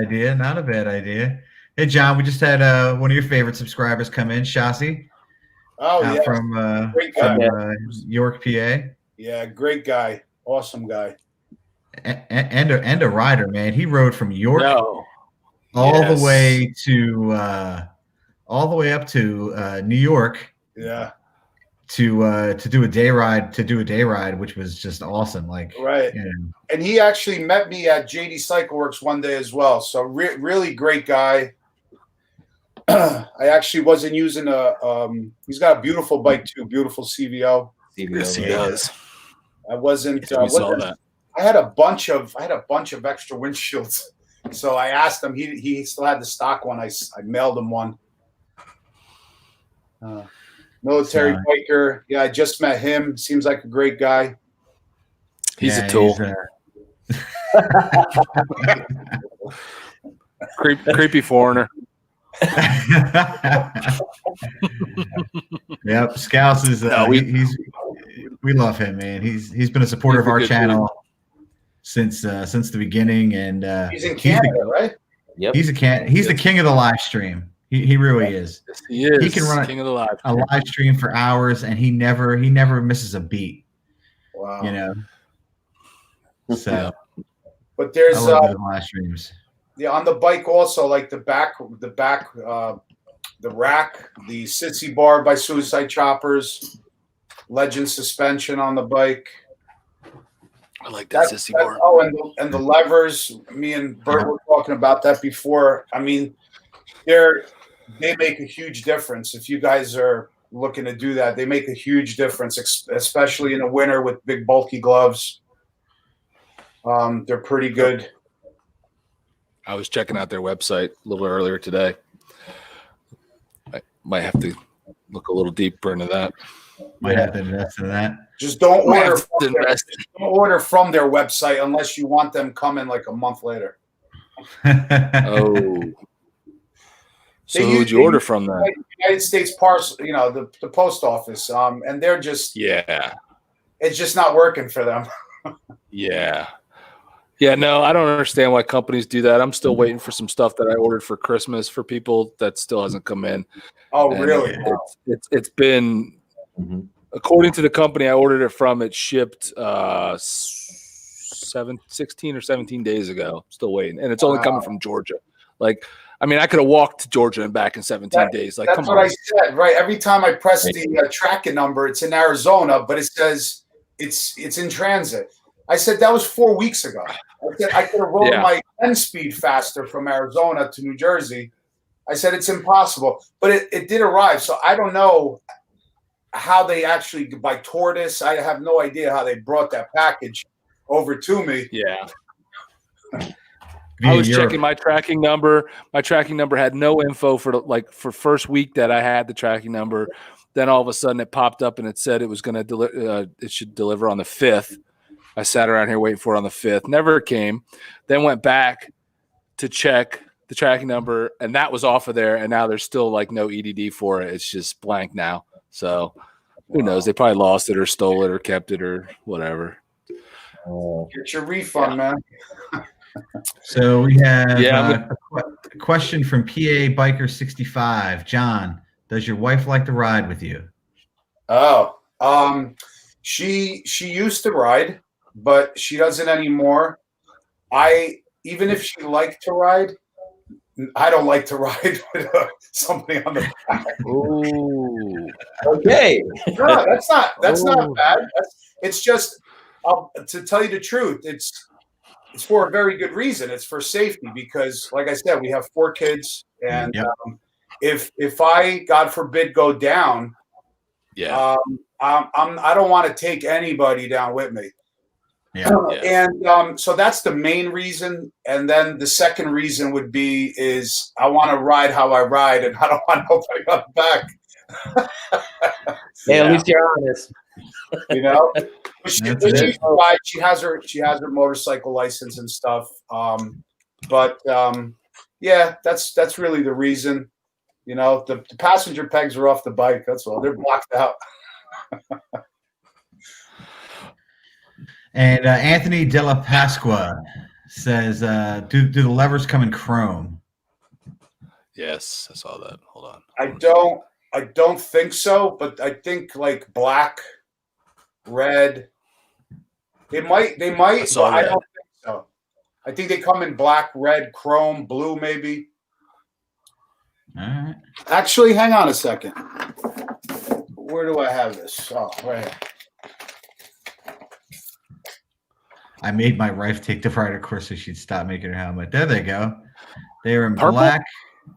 idea. Hey, John, we just had one of your favorite subscribers come in, Shasi. Oh, yeah. From York, PA. Yeah, great guy. Awesome guy. And a rider, man. He rode from York all the way up to New York. Yeah. To do a day ride, which was just awesome. Like, right. And he actually met me at JD Cycle Works one day as well. So really great guy. I actually wasn't using he's got a beautiful bike too, beautiful CVO. Yes, he does. I wasn't. We saw that. I had a bunch of extra windshields, so I asked him. He still had the stock one. I mailed him one. Military biker. Yeah, I just met him. Seems like a great guy. He's a tool. Creepy foreigner. Yep, Scouse is we love him, man. He's been a supporter of our channel since the beginning, and he's in Canada, right? Yep. He's the king of the live stream. He really is. Yes, he is. He can run a live stream for hours, and he never misses a beat. Wow. So, but there's live streams. Yeah, on the bike also, like the rack, the Sitsy bar by Suicide Choppers, Legend suspension on the bike. I like that Sissy bar. Oh, and the levers. Me and Bert were talking about that before. I mean, they make a huge difference. If you guys are looking to do that, they make a huge difference, especially in the winter with big bulky gloves. They're pretty good. I was checking out their website a little earlier today. I might have to look a little deeper into that. Might have to invest in that. Just don't order from their website unless you want them coming like a month later. Oh. So who'd you order from then? United States Parcel, the post office. And they're just it's just not working for them. Yeah. Yeah, no, I don't understand why companies do that. I'm still waiting for some stuff that I ordered for Christmas for people that still hasn't come in. Oh, And really? It's been, according to the company I ordered it from, it shipped 16 or 17 days ago. Still waiting. And it's only coming from Georgia. Like, I mean, I could have walked to Georgia and back in 17 days. Like, that's what I said, right? Every time I press the tracking number, it's in Arizona, but it says it's in transit. I said that was 4 weeks ago. I said I could have rolled my 10 speed faster from Arizona to New Jersey. I said it's impossible, but it did arrive. So I don't know how they actually, by tortoise, I have no idea how they brought that package over to me. Yeah. I was checking my tracking number. My tracking number had no info for first week that I had the tracking number. Then all of a sudden it popped up and it said it was going to deliver. It should deliver on the 5th. I sat around here waiting for it on the 5th. Never came. Then went back to check the tracking number, and that was off of there. And now there's still like no EDD for it. It's just blank now. So who knows? They probably lost it or stole it or kept it or whatever. Get your refund, man. So we have a question from PA Biker 65. John, does your wife like to ride with you? Oh, she used to ride, but she doesn't anymore. Even if she liked to ride, I don't like to ride with somebody on the back. Ooh. Okay. No, that's not bad. It's just to tell you the truth, it's for a very good reason. It's for safety because, like I said, we have 4 kids, and if I, God forbid, go down, I don't want to take anybody down with me. And so that's the main reason. And then the second reason would be is I want to ride how I ride, and I don't want nobody on the back. At least you're honest. You know, she has her motorcycle license and stuff. Yeah, that's really the reason. You know, the passenger pegs are off the bike. That's all. They're blocked out. And Anthony Della Pasqua says, do the levers come in chrome? Yes, I saw that. Hold on. I don't think so, but I think like black, red. They might, but I don't think so. I think they come in black, red, chrome, blue, maybe. All right. Actually, hang on a second. Where do I have this? Oh, right here. I made my wife take the rider course so she'd stop making her helmet. There they go. They are in black,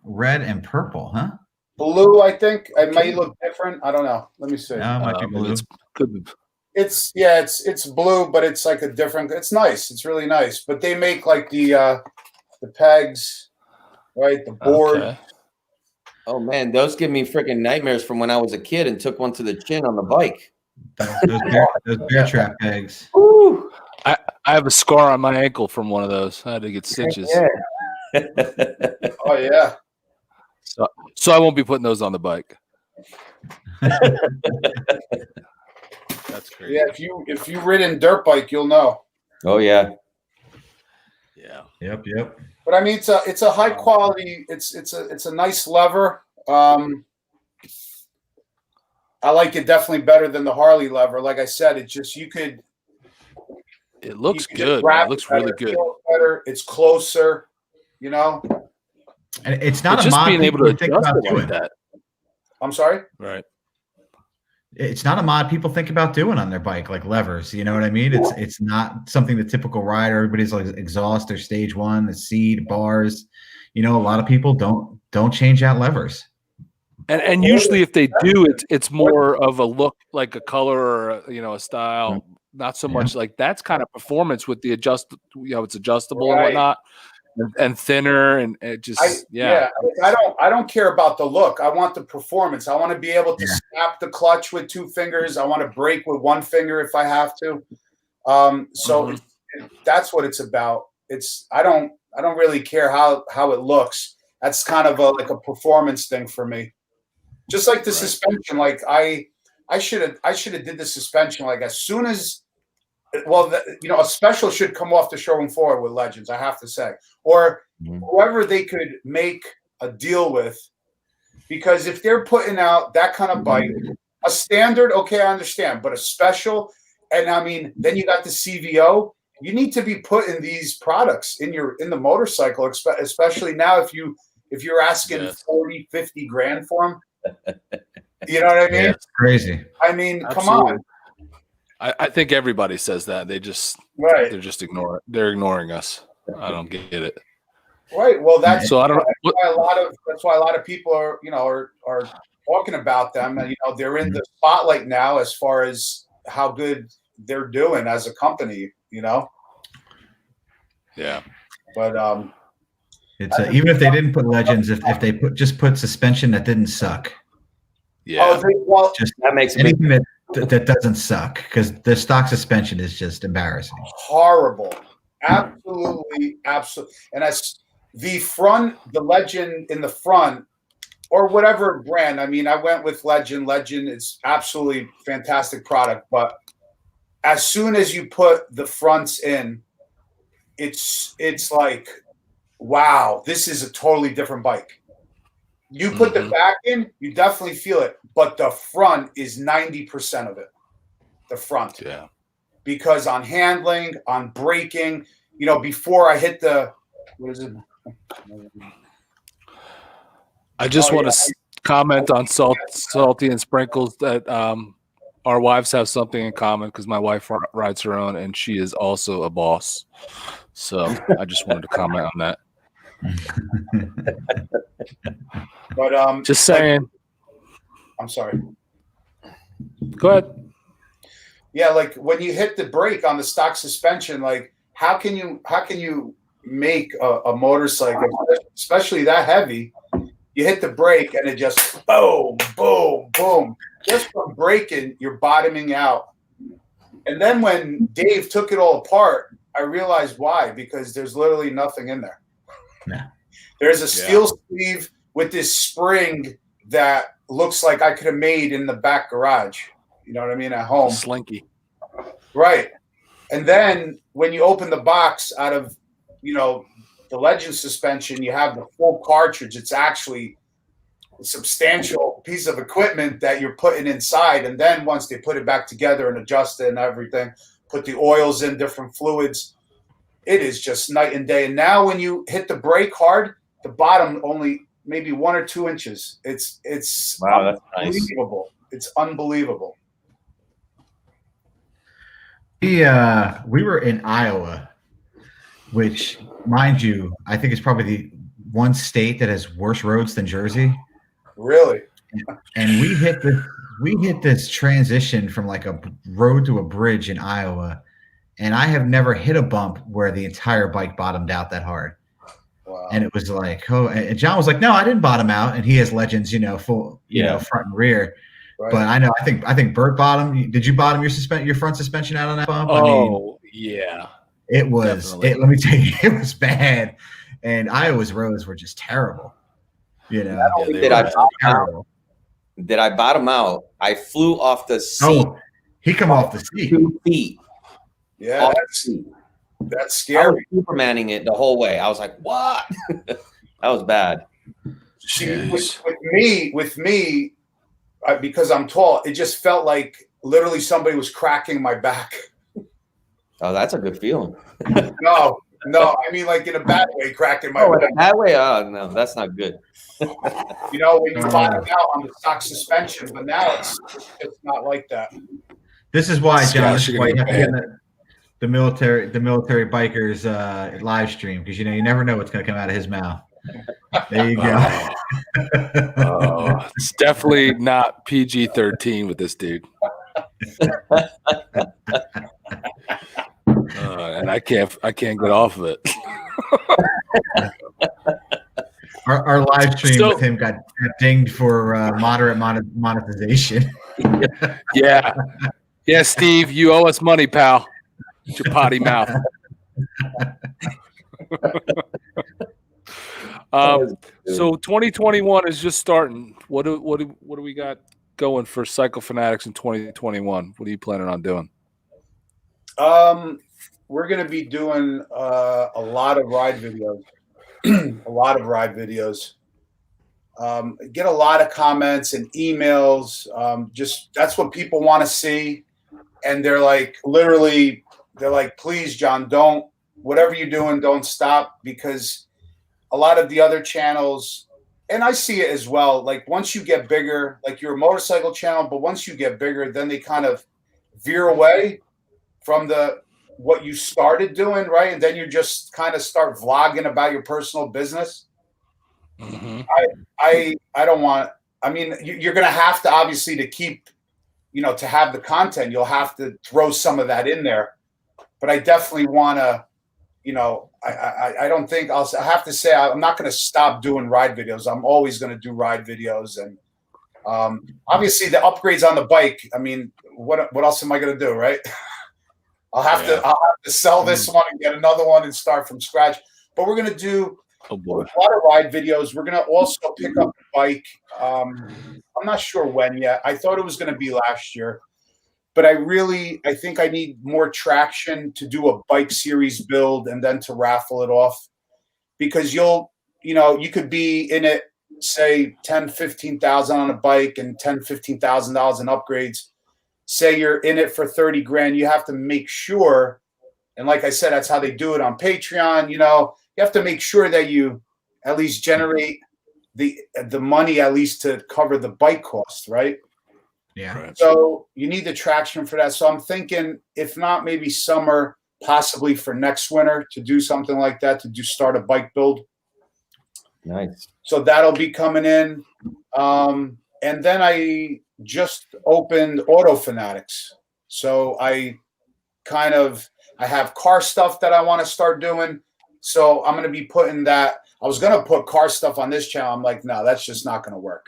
red, and purple, huh? Blue, I think. It may look different. I don't know. Let me see. No, it might be blue. It's blue, but it's like a different. It's nice. It's really nice. But they make like the pegs, right? The board. Okay. Oh man, those give me freaking nightmares from when I was a kid and took one to the chin on the bike. Those bear trap pegs. Woo! I have a scar on my ankle from one of those. I had to get stitches. Yeah. Oh yeah. So I won't be putting those on the bike. That's crazy. Yeah, if you ridden dirt bike, you'll know. Oh yeah. Yeah. Yep. But I mean, it's a high quality. It's a nice lever. I like it definitely better than the Harley lever. Like I said, it just It looks good. It looks really good. Better. It's closer. You know. And it's not just mod being able to think adjust about it doing like that. I'm sorry. Right. It's not a mod people think about doing on their bike, like levers. You know what I mean? It's not something the typical rider. Everybody's like exhaust or stage one, the seat, bars. You know, a lot of people don't change out levers. And usually, if they do, it's more of a look, like a color or a style. Not so much like that's kind of performance with the it's adjustable and whatnot. And thinner, and it just I don't care about the look. I want the performance. I want to be able to snap the clutch with 2 fingers. I want to brake with 1 finger if I have to. That's what it's about. I don't really care how it looks. That's kind of like a performance thing for me. Just like the suspension. Like I should have did the suspension like as soon as well, a special should come off the showroom floor with Legends, I have to say, or whoever they could make a deal with, because if they're putting out that kind of bike, a standard, okay, I understand, but a special, and I mean, then you got the CVO. You need to be putting these products in the motorcycle, especially now if you're asking 40, 50 grand for them. You know what I mean? Yeah, it's crazy. I mean, come on. I think everybody says that. They're just ignoring us. I don't get it. Right. Well, that's so I don't. That's why a lot of people are talking about them, and they're in the spotlight now as far as how good they're doing as a company. Yeah. But it's even if they didn't put Legends, if they just put suspension that didn't suck. Yeah. Just that makes anything that doesn't suck, because the stock suspension is just embarrassing. Horrible. Absolutely. And that's the Legend in the front, or whatever brand. I mean, I went with Legend. Legend is absolutely fantastic product, but as soon as you put the fronts in, it's like, wow, this is a totally different bike. You put the back in, you definitely feel it, but the front is 90% of it. The front. Yeah. Because on handling, on braking, before I hit what is it? I just want to comment on Salty and Sprinkles that our wives have something in common, because my wife rides her own and she is also a boss. So I just wanted to comment on that. But just saying. I'm sorry. Go ahead. Yeah, like when you hit the brake on the stock suspension, like how can you make a motorcycle, especially that heavy? You hit the brake and it just boom, boom, boom. Just from braking, you're bottoming out. And then when Dave took it all apart, I realized why, because there's literally nothing in there. Yeah. There's a steel sleeve with this spring that looks like I could have made in the back garage. You know what I mean? At home. Slinky. Right. And then when you open the box out of, the Legend suspension, you have the full cartridge. It's actually a substantial piece of equipment that you're putting inside. And then once they put it back together and adjust it and everything, put the oils in, different fluids, it is just night and day. And now when you hit the brake hard, the bottom only maybe 1 or 2 inches. It's wow, that's unbelievable. Nice. It's unbelievable. We were in Iowa, which, mind you, I think is probably the one state that has worse roads than Jersey. Really? And we hit this transition from like a road to a bridge in Iowa, and I have never hit a bump where the entire bike bottomed out that hard. Wow. And it was like, and John was like, no, I didn't bottom out. And he has Legends, full, front and rear. Right. But I think Bert bottomed. Did you bottom your front suspension out on that bump? Oh, yeah. It was. Let me tell you, it was bad. And Iowa's roads were just terrible. Did I bottom out? I flew off the seat. Oh, he come off the seat. 2 feet. Yeah, that's scary. I was Supermaning it the whole way. I was like, what? That was bad. See, with me, because I'm tall, it just felt like literally somebody was cracking my back. Oh, that's a good feeling. No, I mean like in a bad way, cracking my back. In a bad way? No, that's not good. When you bottom out on the stock suspension, but now it's not like that. This is why, John, this is why you have to get the military bikers live stream, because you never know what's going to come out of his mouth. There you go. It's definitely not PG-13 with this dude. And I can't get off of it. Our live stream with him got dinged for moderate monetization. Yeah, Steve, you owe us money, pal. It's your potty mouth. So 2021 is just starting. What do we got going for Cycle Fanatics in 2021? What are you planning on doing? We're going to be doing a lot of ride videos. A lot of ride videos. Get a lot of comments and emails. Just that's what people want to see. And they're like, literally, they're like, please, John, don't, whatever you're doing, don't stop, because a lot of the other channels, and I see it as well, like once you get bigger, like you're a motorcycle channel, but once you get bigger, then they kind of veer away from what you started doing, right? And then you just kind of start vlogging about your personal business. Mm-hmm. I don't want, I mean, you're going to have to, obviously, to keep, to have the content, you'll have to throw some of that in there. But I definitely want to, I don't think I have to say, I'm not going to stop doing ride videos. I'm always going to do ride videos. And obviously the upgrades on the bike, I mean, what else am I going to do, right? I'll have to sell this one and get another one and start from scratch. But we're going to do a lot of ride videos. We're going to also pick up a bike. I'm not sure when yet. I thought it was going to be last year. But I think I need more traction to do a bike series build and then to raffle it off. Because you could be in it, say, $10,000, $15,000 on a bike and $10,000, $15,000 in upgrades. Say you're in it for 30 grand, you have to make sure, and like I said, that's how they do it on Patreon, you have to make sure that you at least generate the money at least to cover the bike cost, right? Yeah. Right. So you need the traction for that. So I'm thinking, if not maybe summer, possibly for next winter, to do something like that, to start a bike build. Nice. So that'll be coming in. And then I just opened Auto Fanatix. So I have car stuff that I want to start doing. So I'm going to be putting that. I was going to put car stuff on this channel. I'm like, no, that's just not going to work.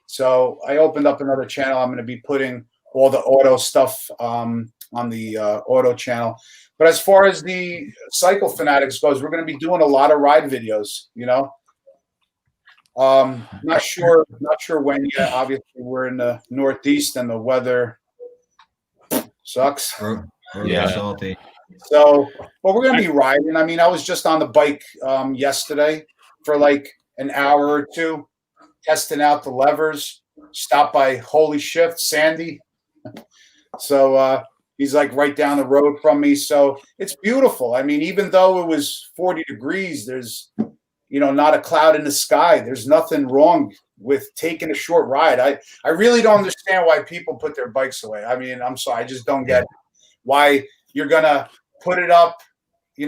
So I opened up another channel. I'm going to be putting all the auto stuff on the auto channel. But as far as the Cycle Fanatics goes, we're going to be doing a lot of ride videos, Not sure when yet. Obviously, we're in the Northeast and the weather sucks. Yeah, salty. So, but we're gonna be riding. I mean, I was just on the bike yesterday for like an hour or two, testing out the levers. Stopped by Holy Shift, Sandy. So he's like right down the road from me. So it's beautiful. I mean, even though it was 40 degrees, there's not a cloud in the sky. There's nothing wrong with taking a short ride. I really don't understand why people put their bikes away. I mean, I'm sorry. I just don't get why you're going to put it up, and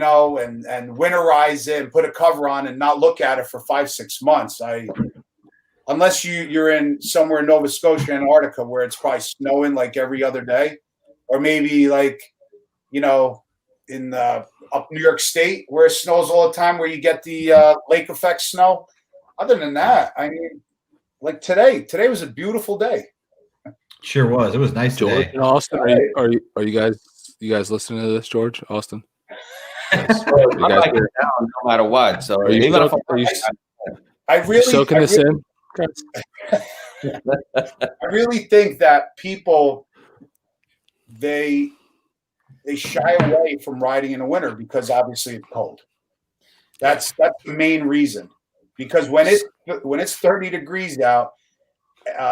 winterize it and put a cover on and not look at it for 5-6 months. Unless you're in somewhere in Nova Scotia, Antarctica, where it's probably snowing like every other day, or maybe like, in up New York State where it snows all the time, where you get the lake effect snow. Other than that, I mean, like today was a beautiful day. Sure was. It was nice George today. and Austin, are you guys listening to this, George, Austin? Yes. I'm like it down no matter what. So are you soaking this in? I really think that people they shy away from riding in the winter because obviously it's cold. That's the main reason. Because when it's 30 degrees out,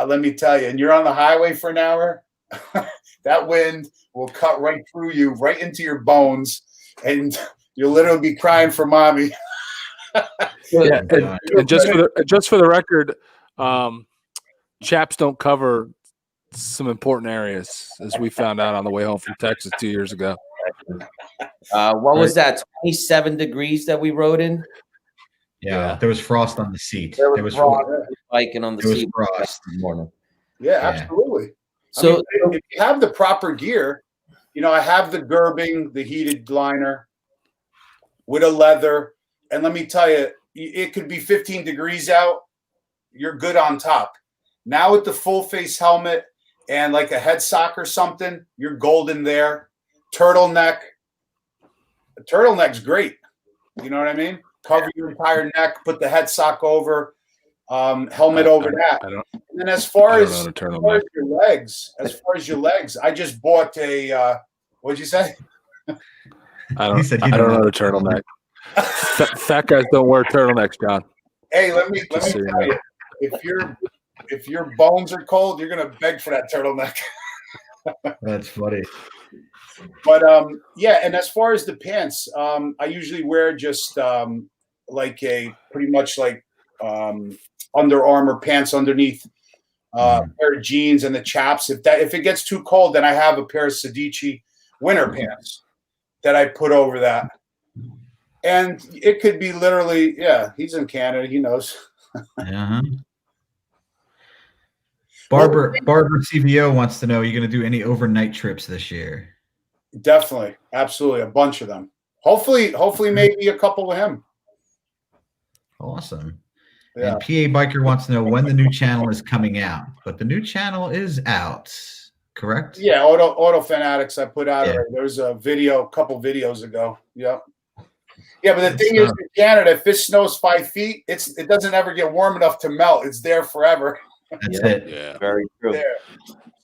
let me tell you, and you're on the highway for an hour, that wind will cut right through you, right into your bones, and you'll literally be crying for mommy. Yeah, and just for the record, chaps don't cover some important areas, as we found out on the way home from Texas 2 years ago. What was that? 27 degrees that we rode in. Yeah, there was frost on the seat. There was frost biking on the seat frost in the morning. Yeah, absolutely. So I mean, if you have the proper gear, I have the gerbing, the heated liner with a leather, and let me tell you, it could be 15 degrees out. You're good on top. Now with the full face helmet and like a head sock or something, you're golden there. Turtleneck. The turtleneck's great. You know what I mean? Cover your entire neck, put the head sock over, helmet over that. And then as far as your legs, I just bought a what'd you say? I don't. He said he I don't don't know know. the turtleneck. Fat guys don't wear turtlenecks, John. Hey, let me Just so you tell know. you, if your bones are cold, you're gonna beg for that turtleneck. That's funny. But yeah, and as far as the pants, I usually wear just like a pretty much like Under Armour pants underneath, pair of jeans and the chaps. If it gets too cold, then I have a pair of Sedici winter pants that I put over that. And it could be literally, yeah, he's in Canada, he knows. Uh-huh. Barber CVO wants to know, are you going to do any overnight trips this year? Definitely, absolutely, a bunch of them. Hopefully, maybe a couple with him. Awesome. Yeah. And PA Biker wants to know when the new channel is coming out. But the new channel is out, correct? Yeah, Auto Fanatix. I put out Yeah. already. There's a couple videos ago. Yep. Yeah, but the Good thing stuff. is, in Canada, if it snows 5 feet, it doesn't ever get warm enough to melt. It's there forever. That's it. Yeah. Very true. There.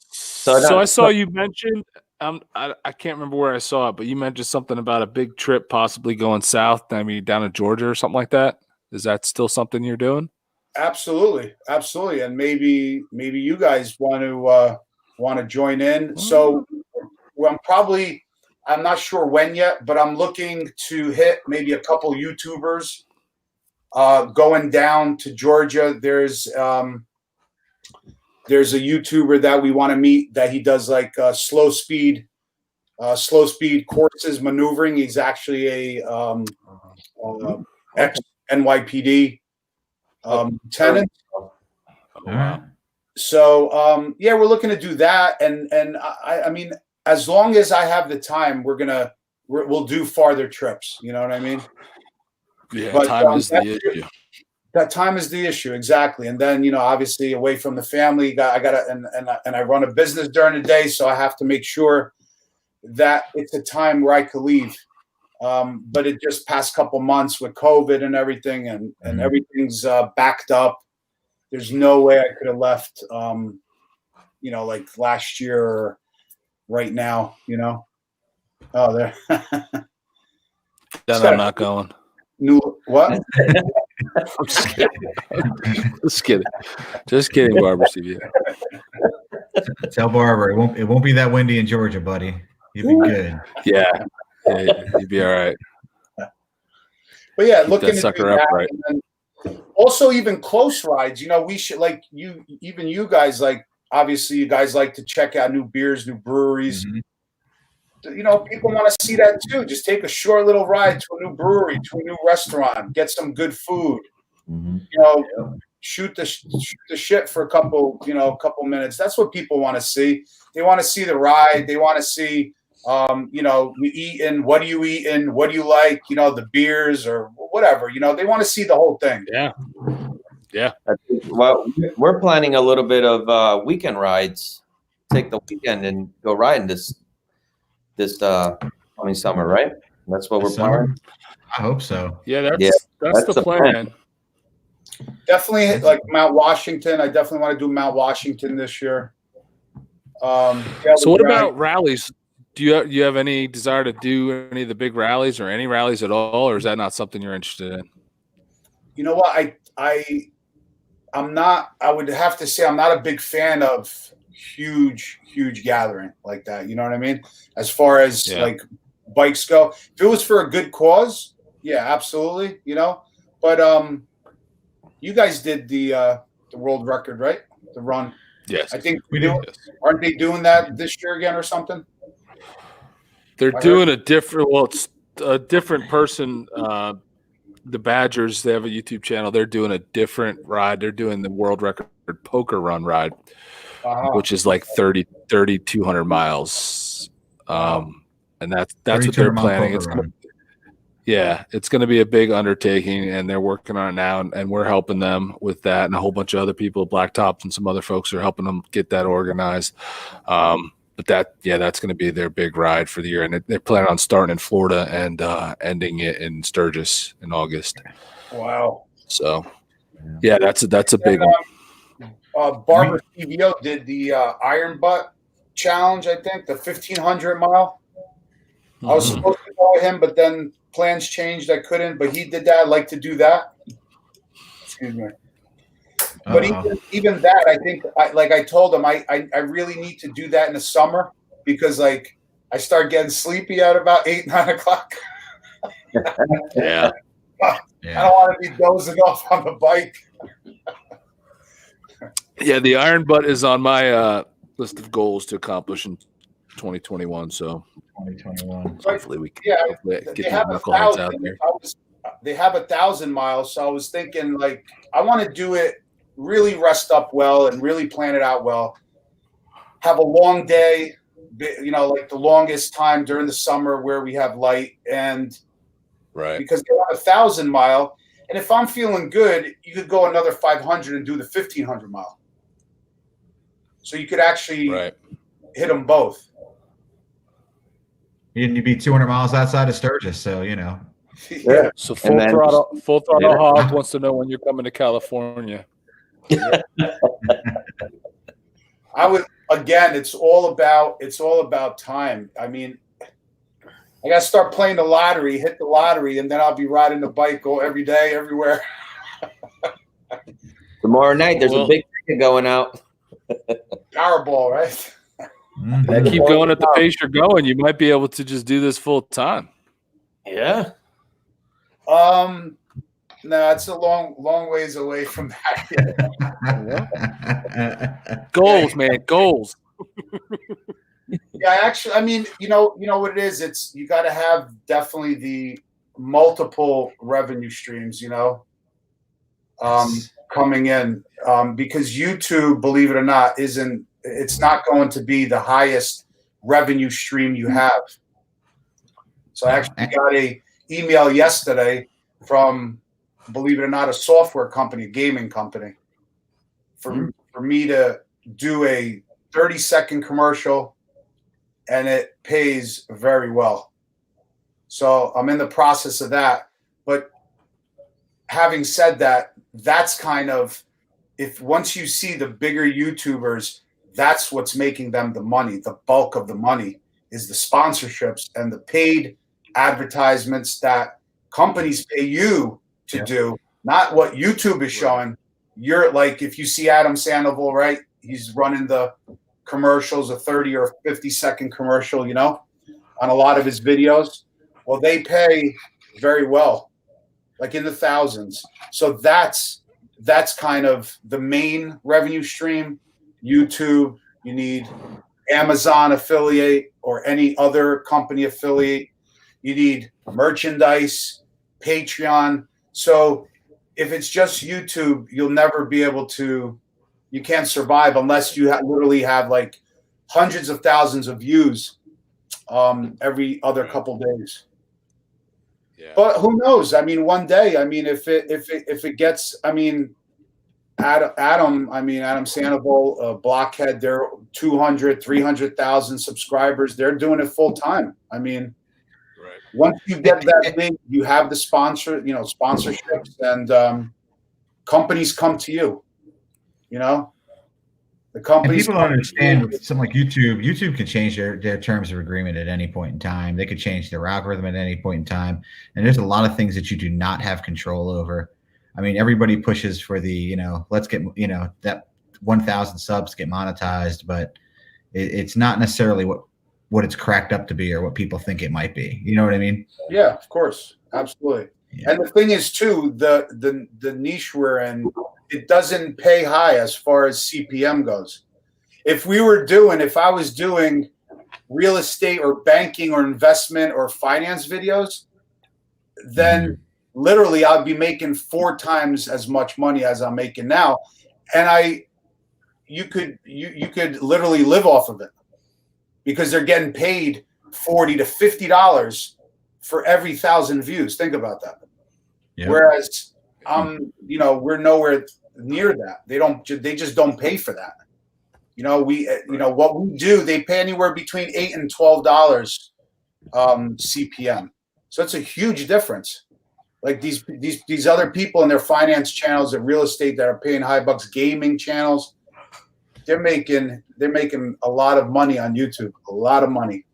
So I saw you mentioned. I can't remember where I saw it, but you mentioned something about a big trip possibly going south. I mean, down to Georgia or something like that. Is that still something you're doing? Absolutely, absolutely, and maybe you guys want to join in. So, well, I'm not sure when yet, but I'm looking to hit maybe a couple YouTubers going down to Georgia. There's a YouTuber that we want to meet that he does like slow speed courses maneuvering. He's actually a ex NYPD lieutenant. Oh, wow. So yeah, we're looking to do that, and I mean, as long as I have the time, we'll do farther trips. You know what I mean? Yeah, But, time is the issue. That time is the issue, exactly. And then, obviously away from the family, and I run a business during the day, so I have to make sure that it's a time where I could leave. But it just past couple months with COVID and everything, and everything's backed up. There's no way I could have left, like last year or right now, Oh, there. Then I'm not going. New what? I'm just kidding. Just kidding, Barber CVO. Tell Barber it won't be that windy in Georgia, buddy. You'll be good. Yeah, you'd be all right. But yeah, Keep looking that to sucker do that. upright. And then also even close rides. We should you guys obviously you guys like to check out new beers, new breweries. Mhm. People want to see that too. Just take a short little ride to a new brewery, to a new restaurant, get some good food. Shoot the shit for a couple minutes. That's what people want to see. They want to see the ride. They want to see, you eating. What are you eating? What do you like? The beers or whatever. They want to see the whole thing. Yeah. Well, we're planning a little bit of weekend rides. Take the weekend and go riding this coming summer, right? That's what we're planning. I hope so. Yeah, that's the plan. Definitely like Mount Washington. I definitely want to do Mount Washington this year. So what about rallies? Do you have any desire to do any of the big rallies or any rallies at all, or is that not something you're interested in? You know what? I'm not. I would have to say I'm not a big fan of huge gathering like that. You know what I mean? As far as like bikes go, if it was for a good cause, yeah, absolutely. But you guys did the world record, right? The run. Yes, I think we do. Aren't they doing that this year again or something? They're doing a different. Well, it's a different person. The Badgers, they have a YouTube channel. They're doing a different ride. They're doing the world record poker run ride, which is like 3,200 miles. And that's what they're planning. It's going to be a big undertaking, and they're working on it now, and we're helping them with that, and a whole bunch of other people, Blacktops and some other folks are helping them get that organized. But that's going to be their big ride for the year, and they're planning on starting in Florida and ending it in Sturgis in August. Wow! So, yeah, that's a big one. Barber CVO did the Iron Butt Challenge, I think, the 1,500 mile. I was supposed to call him, but then plans changed. I couldn't, but he did that. I'd like to do that. Excuse me. But even that, I think, like I told him, I really need to do that in the summer because, like, I start getting sleepy at about 8, 9 o'clock. Yeah. I don't want to be dozing off on the bike. Yeah, the Iron Butt is on my list of goals to accomplish in 2021. So 2021. hopefully we can get these have knuckleheads out there. They have 1,000 miles, so I was thinking, like, I want to do it, really rest up well and really plan it out well. Have a long day, you know, like the longest time during the summer where we have light, and because they want 1,000 mile, and if I'm feeling good, you could go another 500 and do the 1,500 mile. So you could actually hit them both. You'd be 200 miles outside of Sturgis, so you know. Yeah. So full throttle Hog wants to know when you're coming to California. I would, again, it's all about time. I mean, I got to start playing the lottery, hit the lottery, and then I'll be riding the bike, go every day, everywhere. Tomorrow night, there's a big ticket going out. Powerball, right? Keep going at the pace you're going. You might be able to just do this full time. Yeah. No, it's a long ways away from that. Goals, man, goals. Yeah, actually, I mean, you know what it is. It's you got to have definitely the multiple revenue streams, you know, coming in, because YouTube, believe it or not, it's not going to be the highest revenue stream you have. So I actually got a email yesterday from, believe it or not, a software company, a gaming company, for me to do a 30-second commercial, and it pays very well. So I'm in the process of that. But having said that, that's kind of, if once you see the bigger YouTubers, that's what's making them the money. The bulk of the money is the sponsorships and the paid advertisements that companies pay you to do, not what YouTube is showing. You're like, if you see Adam Sandoval, right? He's running the commercials, a 30 or 50-second commercial, you know, on a lot of his videos. Well, they pay very well, like in the thousands. So that's kind of the main revenue stream. YouTube, you need Amazon affiliate or any other company affiliate. You need merchandise, Patreon. So if it's just YouTube, you'll never be able to, you can't survive unless you literally have like hundreds of thousands of views every other couple days. Yeah. But who knows? I mean, one day, I mean, if it gets, I mean, Adam Sandoval, Blockhead, they're 200, 300,000 subscribers. They're doing it full time. I mean, once you get that big, you have the sponsorships, and companies come to you. You know, the companies. And people don't understand with something like YouTube. YouTube can change their terms of agreement at any point in time. They could change their algorithm at any point in time. And there's a lot of things that you do not have control over. I mean, everybody pushes for the, you know, let's get, you know, that 1,000 subs get monetized, but it's not necessarily what it's cracked up to be or what people think it might be. You know what I mean? Yeah, of course. Absolutely. Yeah. And the thing is too, the niche we're in, it doesn't pay high as far as CPM goes. If I was doing real estate or banking or investment or finance videos, then literally I'd be making 4 times as much money as I'm making now. And you could literally live off of it, because they're getting paid $40 to $50 for every 1,000 views. Think about that. Yep. Whereas we're nowhere near that. They just don't pay for that. You know, what we do, they pay anywhere between $8 and $12 CPM. So it's a huge difference. Like these other people in their finance channels and real estate that are paying high bucks, gaming channels, they're making a lot of money on YouTube, a lot of money.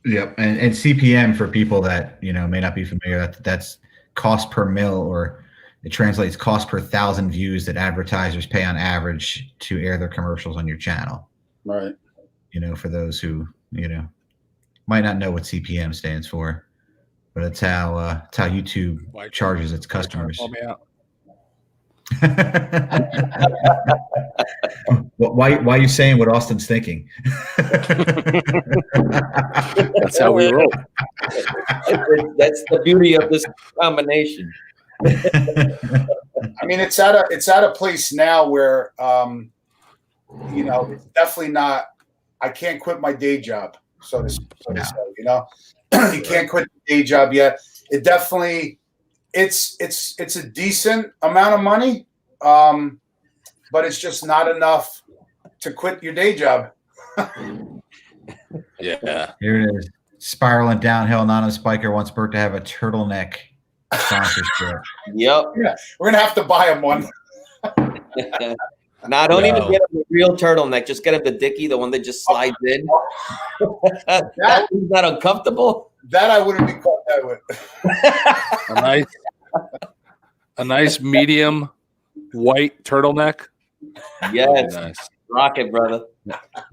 Yep, and CPM for people that may not be familiar, that's cost per mil, or it translates cost per 1,000 views that advertisers pay on average to air their commercials on your channel. Right. For those who might not know what CPM stands for, but it's how YouTube charges its customers. Call me out. Why are you saying what Austin's thinking? That's how we roll. That's the beauty of this combination. I mean, it's at a place now where it's definitely not. I can't quit my day job, so to say. You can't quit the day job yet. It definitely, it's a decent amount of money, but it's just not enough to quit your day job. Yeah. Here it is. Spiraling downhill. Nano Spiker wants Bert to have a turtleneck sponsorship. Yep. Yeah, we're gonna have to buy him one. Now, don't even get him a real turtleneck. Just get him the Dickie, the one that just slides in. That one's not uncomfortable. That I wouldn't be caught that with. A nice medium white turtleneck. Yes. Nice. Rock it, brother.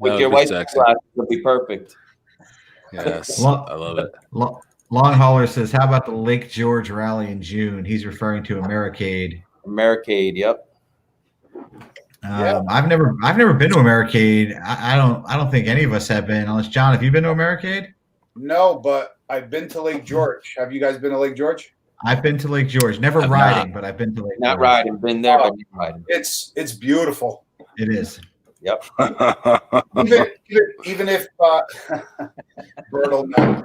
With your white glasses, it'll be perfect. Yes. I love it. Long Hauler says, how about the Lake George rally in June? He's referring to Americade. Americade, yep. I've never been to Americade. I don't think any of us have been. Unless John, have you been to Americade? No, but I've been to Lake George. Have you guys been to Lake George? I've been to Lake George. Never riding, but I've been to Lake George. Not riding. Been there, but not riding. It's beautiful. It is. Yep. even if Bertle no.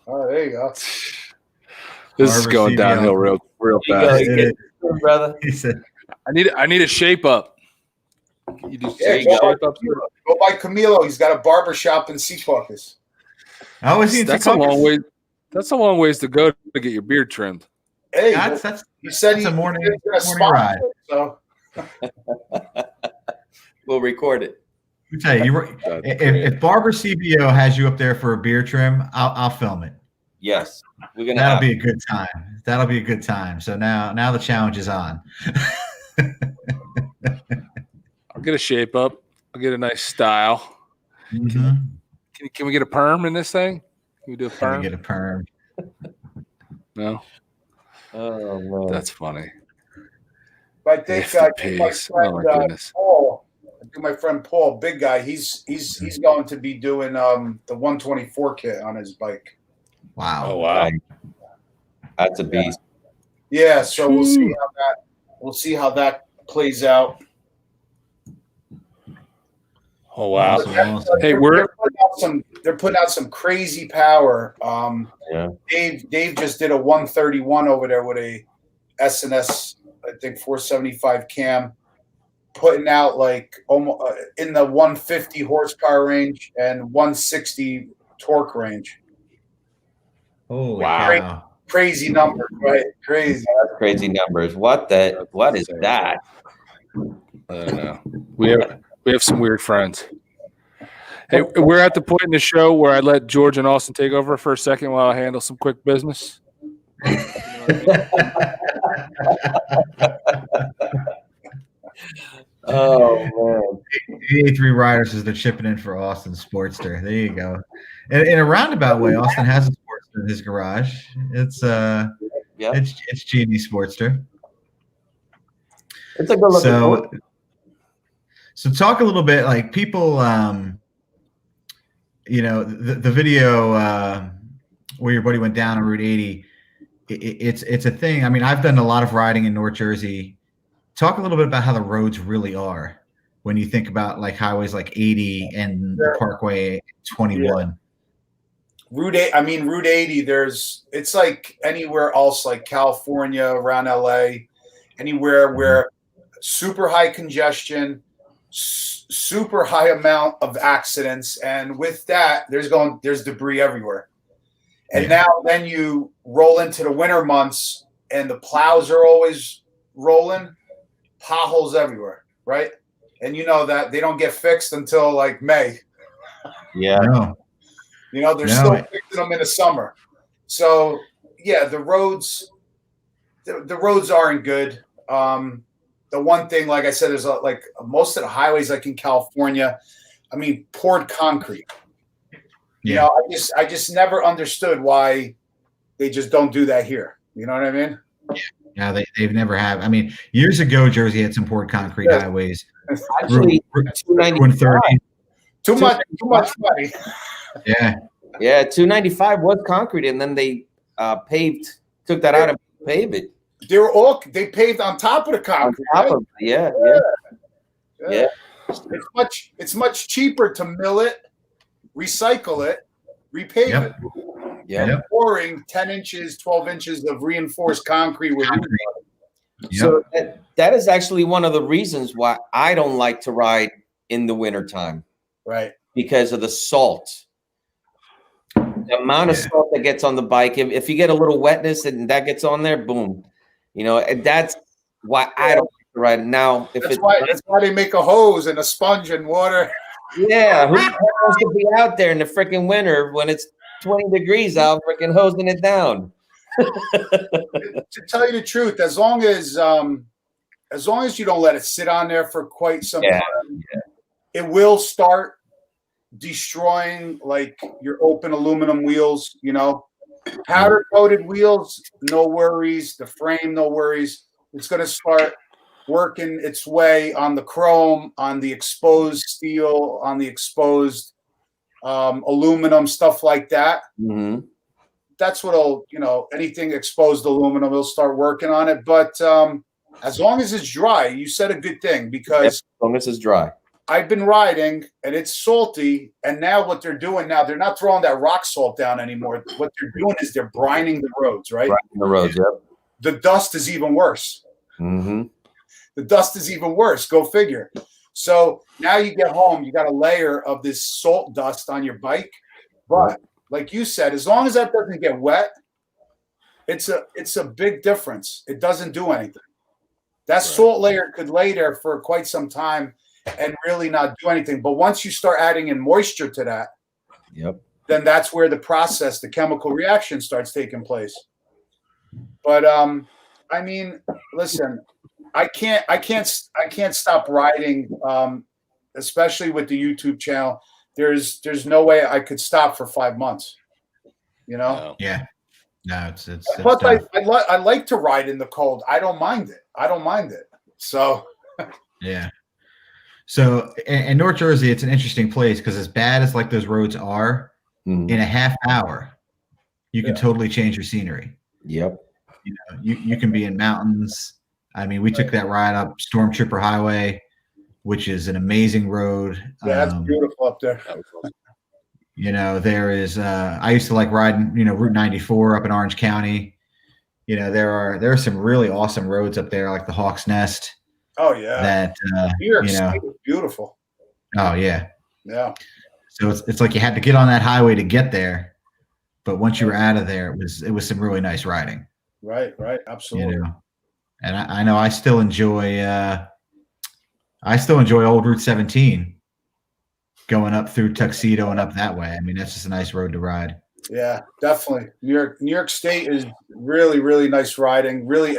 Oh, there you go. This is going downhill real fast. Brother. He said, I need a shape up. You do shape up. Go by Camilo. He's got a barber shop in Secaucus. Oh, is he in That's a long way. That's a long ways to go to get your beard trimmed. Hey, you said he's a morning ride. So we'll record it. Let me tell you, if Barber CBO has you up there for a beard trim, I'll film it. Yes, we're gonna. That'll be a good time. That'll be a good time. So now the challenge is on. I'll get a shape up. I'll get a nice style. Mm-hmm. Can we get a perm in this thing? Can we do a perm? Can we get a perm? No. Oh man, that's funny. But I think my friend, Paul, my friend Paul, big guy, he's going to be doing the 124 kit on his bike. Wow! Oh wow! That's a beast. Yeah, so we'll see how that plays out. Oh wow! Hey, they're putting out some crazy power. Yeah. Dave just did a 131 over there with a SNS, I think 475 cam, putting out like almost in the 150 horsepower range and 160 torque range. Oh wow! Crazy numbers, right? Crazy. That's crazy numbers. What is that? I don't know. We have some weird friends. Hey, we're at the point in the show where I let George and Austin take over for a second while I handle some quick business. Oh man! 83 Riders is they're chipping in for Austin Sportster. There you go. In a roundabout way, Austin has a Sportster in his garage. It's it's Genie Sportster. It's a good looking. So talk a little bit, like people, the video where your buddy went down on Route 80. It's a thing. I mean, I've done a lot of riding in North Jersey. Talk a little bit about how the roads really are when you think about like highways like 80 and the Parkway 21. Yeah. Route 80. It's like anywhere else, like California, around LA, anywhere where super high congestion, super high amount of accidents, and with that there's debris everywhere. And now then you roll into the winter months and the plows are always rolling, potholes everywhere, right? And you know that they don't get fixed until like May. Yeah. No. You know, they're still fixing them in the summer. So yeah, the roads aren't good. The one thing, like I said, is like most of the highways, like in California, I mean, poured concrete. You know, I just never understood why they just don't do that here. You know what I mean? Yeah, they've never have. I mean, years ago, Jersey had some poured concrete highways. Actually, 230. Too much money. Yeah. Yeah, 295 was concrete, and then they took that out and paved it. They paved on top of the concrete. On top of it, yeah. It's much cheaper to mill it, recycle it, repave it. Yeah. Pouring 10 inches, 12 inches of reinforced concrete with So that is actually one of the reasons why I don't like to ride in the wintertime. Right. Because of the salt. The amount of salt that gets on the bike. If you get a little wetness and that gets on there, boom. You know, and that's why I don't like to ride now. That's why they make a hose and a sponge and water. Yeah, who's supposed to be out there in the freaking winter when it's 20 degrees out, freaking hosing it down? To tell you the truth, as long as you don't let it sit on there for quite some time, it will start destroying like your open aluminum wheels. You know, powder coated wheels, no worries. The frame, no worries. It's going to start working its way on the chrome, on the exposed steel, on the exposed aluminum, stuff like that. Mm-hmm. That's what'll, anything exposed aluminum, it'll start working on it. But as long as it's dry, you said a good thing, because as long as it's dry. I've been riding and it's salty, and now what they're doing now, they're not throwing that rock salt down anymore. What they're doing is they're brining the roads, right? Brining the roads, yep. The dust is even worse. Mm-hmm. The dust is even worse. Go figure. So now you get home, you got a layer of this salt dust on your bike. But like you said, as long as that doesn't get wet, it's a big difference. It doesn't do anything. That salt layer could lay there for quite some time and really not do anything. But once you start adding in moisture to that, then that's where the chemical reaction starts taking place. But I mean, listen, I can't stop riding, especially with the YouTube channel. There's no way I could stop for 5 months. You know? Yeah. No, it's plus I like to ride in the cold. I don't mind it. So yeah. So in North Jersey, it's an interesting place because as bad as like those roads are, in a half hour, you can totally change your scenery. Yep. You know, you can be in mountains. I mean, we took that ride up Stormtrooper Highway, which is an amazing road. Yeah, that's beautiful up there. You know, there is I used to like riding, Route 94 up in Orange County. You know, there are some really awesome roads up there, like the Hawk's Nest. Oh yeah. That New York State is beautiful. Oh yeah. Yeah. So it's like you had to get on that highway to get there, but once you were out of there, it was some really nice riding. Right, absolutely. You know, and I know I still enjoy old Route 17 going up through Tuxedo and up that way. I mean, that's just a nice road to ride. Yeah, definitely. New York State is really, really nice riding. Really,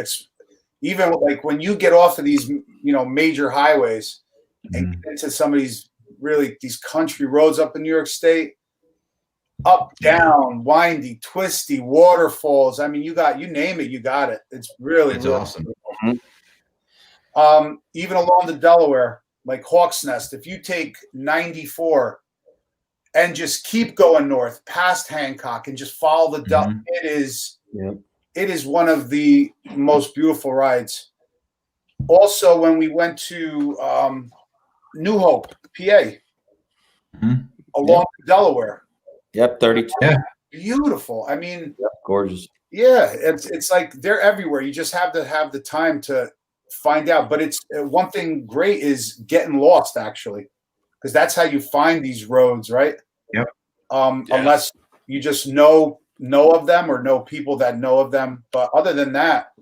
even like when you get off of these, major highways and get into some of these country roads up in New York State, up, down, windy, twisty, waterfalls. I mean, you name it, you got it. It's really awesome. Even along the Delaware, like Hawk's Nest, if you take 94 and just keep going north past Hancock and just follow the Delaware, it is one of the most beautiful rides. Also, when we went to New Hope, PA, along the Delaware. Yep, 32. Yeah. Beautiful. I mean, gorgeous. Yeah, it's like they're everywhere. You just have to have the time to find out. But it's one thing great is getting lost, actually, because that's how you find these roads, right? Yep. Unless you just know of them or know people that know of them. But other than that,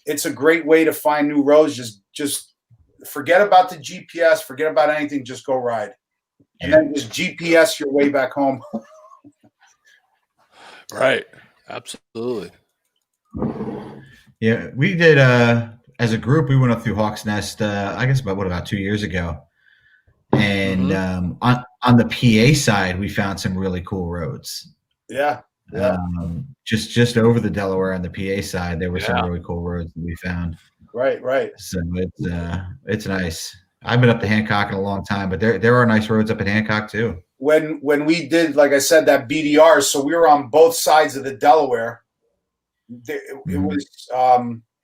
it's a great way to find new roads. Just forget about the GPS, forget about anything, just go ride. And then just GPS your way back home. Right. Absolutely. Yeah, we did as a group, we went up through Hawks Nest, I guess about 2 years ago. And on the PA side, we found some really cool roads. Yeah. Just over the Delaware on the PA side, there were some really cool roads that we found. Right. So it's nice. I've been up to Hancock in a long time, but there are nice roads up at Hancock too. When we did, like I said, that BDR, so we were on both sides of the Delaware. It was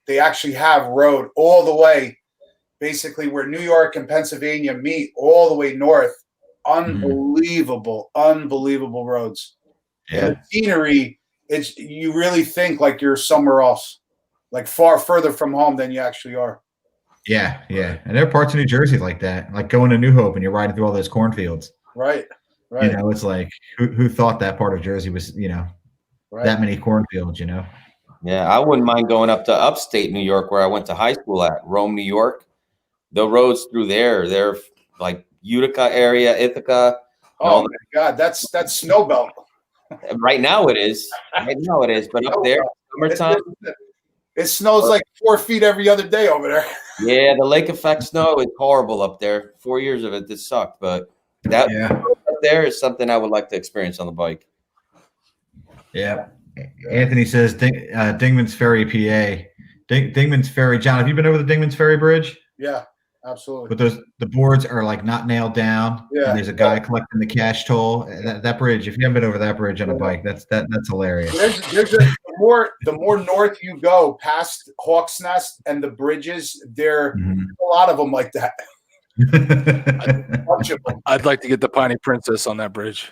they actually have road all the way, basically where New York and Pennsylvania meet, all the way north. Unbelievable roads. Yeah. And the scenery, you really think like you're somewhere else, like far further from home than you actually are. Yeah. And there are parts of New Jersey like that, like going to New Hope and you're riding through all those cornfields. Right. You know, it's like who thought that part of Jersey was, that many cornfields, Yeah, I wouldn't mind going up to upstate New York where I went to high school at, Rome, New York. The roads through there, they're like Utica area, Ithaca. Oh my God, that's snow belt. Right now it is. But up there, summertime. It snows like 4 feet every other day over there. Yeah, the lake effect snow is horrible up there. 4 years of it, this sucked. But that up there is something I would like to experience on the bike. Yeah. Anthony says Dingman's Ferry, PA. Dingman's Ferry. John, have you been over the Dingman's Ferry Bridge? Yeah, absolutely. But the boards are like not nailed down. Yeah. And there's a guy collecting the cash toll. That bridge, if you haven't been over that bridge on a bike, that's hilarious. The more north you go past Hawks Nest and the bridges, there are a lot of them like that. A bunch of them. I'd like to get the Piney Princess on that bridge.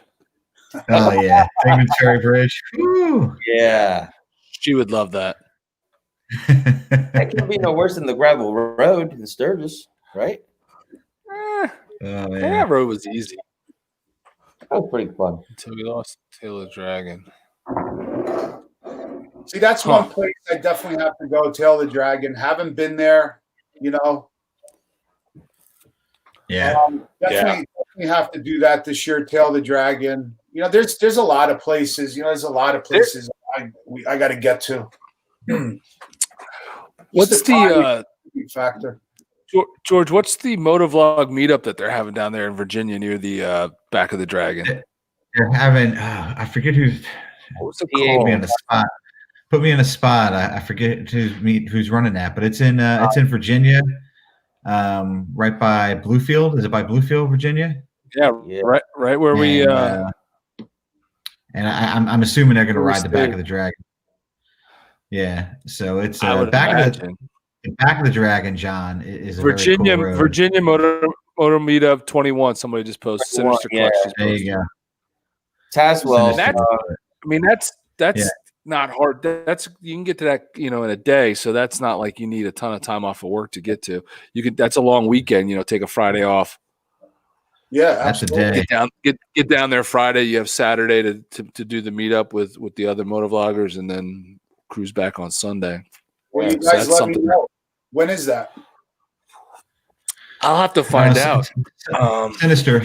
Oh yeah, Dingman's Ferry Bridge. Woo. Yeah, she would love that. That can't be no worse than the gravel road in Sturgis, right? That road was easy. That was pretty fun until we lost Tail of the Dragon. See, that's one place I definitely have to go. Tail of the Dragon. Haven't been there, Yeah. Definitely have to do that this year. Tail of the Dragon. There's a lot of places. There's a lot of places I got to get to. What's the factor? George, what's the Motovlog meetup that they're having down there in Virginia near the back of the Dragon? They're having I forget who's put me on the spot. Put me on a spot. I forget who's running that, but it's in Virginia, right by Bluefield. Is it by Bluefield, Virginia? Yeah. Right where we. And I'm assuming they're going to ride the back of the Dragon. Yeah, so it's back of the Dragon. John is a Virginia. Very cool road. Virginia Motor Meetup 21. Somebody just posted. Sinister Clutch. There you go. Taswell. That's not hard. You can get to that in a day. So that's not like you need a ton of time off of work to get to. That's a long weekend. Take a Friday off. Yeah, that's a day. Get down there Friday. You have Saturday to do the meetup with the other motovloggers, and then cruise back on Sunday. Well, you guys let me know. When is that? I'll have to find out. Sinister.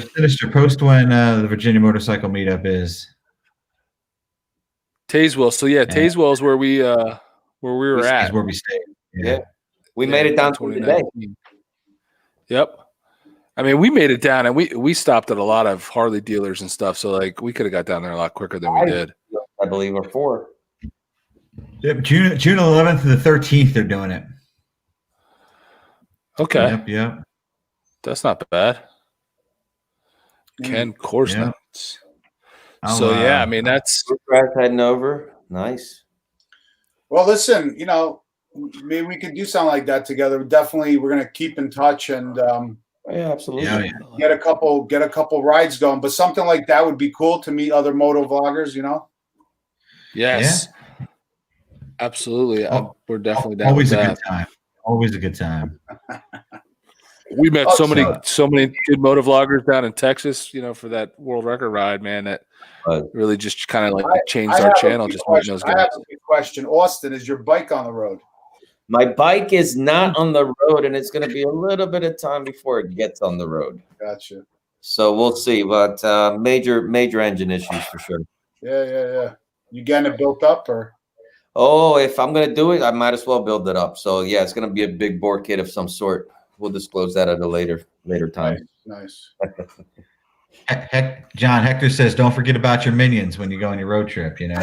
Post when the Virginia Motorcycle Meetup is. Tazewell. So Tazewell is where we were at. Is where we stayed. Yeah. We made it down to today. Yep. I mean, we made it down, and we stopped at a lot of Harley dealers and stuff. So we could have got down there a lot quicker than we did. I believe or 4. Yep, June 11th to the 13th, they're doing it. Okay. Yep. That's not bad. Ken Korsnitz. So I mean that's heading over. Nice. Well, listen, maybe we could do something like that together. Definitely, we're gonna keep in touch and yeah, absolutely. Get a couple rides going. But something like that would be cool to meet other motovloggers. Yes. Yeah. Absolutely. We're definitely down. Always with a that. good time. Always a good time. We met so many good motovloggers down in Texas, for that world record ride, man. That really just kind of changed our channel. Just meeting those guys. I have a good question. Austin, is your bike on the road? My bike is not on the road, and it's going to be a little bit of time before it gets on the road. Gotcha. So we'll see, but major engine issues for sure. Yeah. You getting it built up, or? Oh, if I'm going to do it, I might as well build it up. So yeah, it's going to be a big bore kit of some sort. We'll disclose that at a later time. Nice. John, Hector says, don't forget about your minions when you go on your road trip, you know?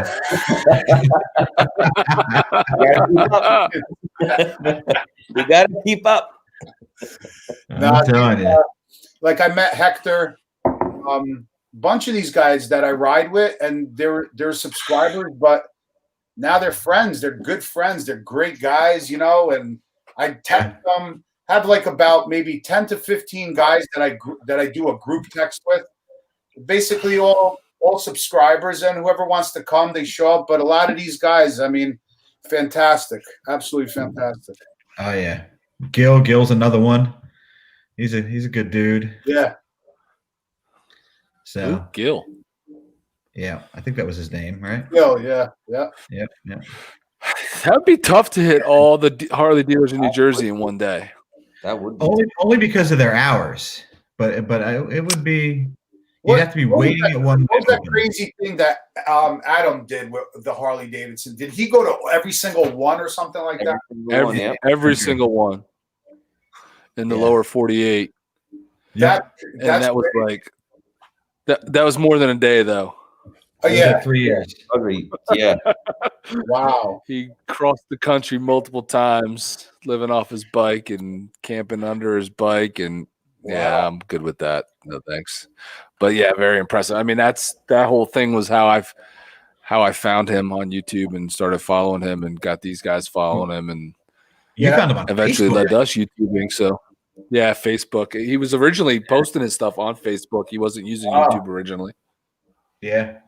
You got to keep up. I'm telling you. Like I met Hector, bunch of these guys that I ride with, and they're subscribers, but now they're friends. They're good friends. They're great guys, you know, and I text them. Have like about maybe 10 to 15 guys that I do a group text with. Basically all subscribers, and whoever wants to come, they show up. But a lot of these guys, I mean, fantastic. Absolutely fantastic. Oh yeah. Gil's another one. He's a good dude. Yeah. So Ooh, Gil. Yeah, I think that was his name, right? Gil, yeah. Yep. That would be tough to hit all the Harley dealers in New Jersey in one day. That would be only because of their hours, but it would be. You'd have to be waiting at one. What was that crazy thing that Adam did with the Harley Davidson? Did he go to every single one or something like that? Every single one in the lower 48. That was like that was more than a day though. Oh yeah, like 3 years. Yeah. Wow. He crossed the country multiple times, living off his bike and camping under his bike, and yeah, I'm good with that. No thanks. But yeah, very impressive. I mean, that whole thing was how I found him on YouTube and started following him and got these guys following him, and You found him on eventually Facebook. led to us YouTubing. So yeah, Facebook. He was originally posting his stuff on Facebook. He wasn't using YouTube originally. Yeah.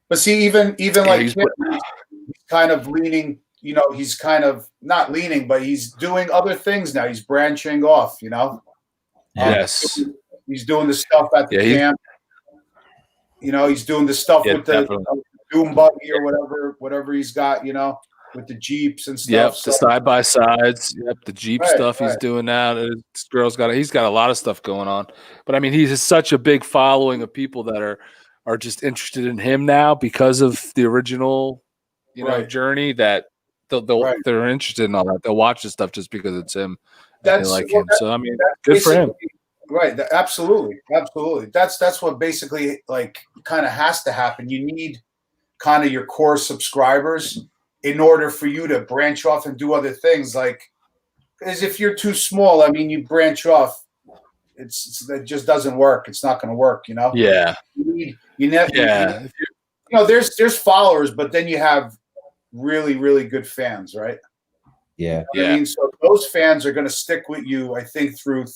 But see, even like he's him, he's kind of leaning, you know, he's kind of not leaning, but he's doing other things now. He's branching off, you know. Yes. He's doing the stuff at the camp. You know, he's doing the stuff with the Doom buggy or whatever he's got, you know, with the Jeeps and stuff. Yep, the side by sides. Yep, the Jeep stuff he's doing now. This girl's he's got a lot of stuff going on. But I mean, he's such a big following of people that are just interested in him now because of the original, journey, that they're interested in all that. They'll watch this stuff just because it's him. They like him. So I mean, good for him. Right. Absolutely. That's what basically like kind of has to happen. You need kind of your core subscribers in order for you to branch off and do other things. Like, because if you're too small, I mean, you branch off, it just doesn't work. It's not going to work, you know? Yeah. There's followers, but then you have really, really good fans, right? Yeah. You know what I mean, so those fans are going to stick with you, I think, through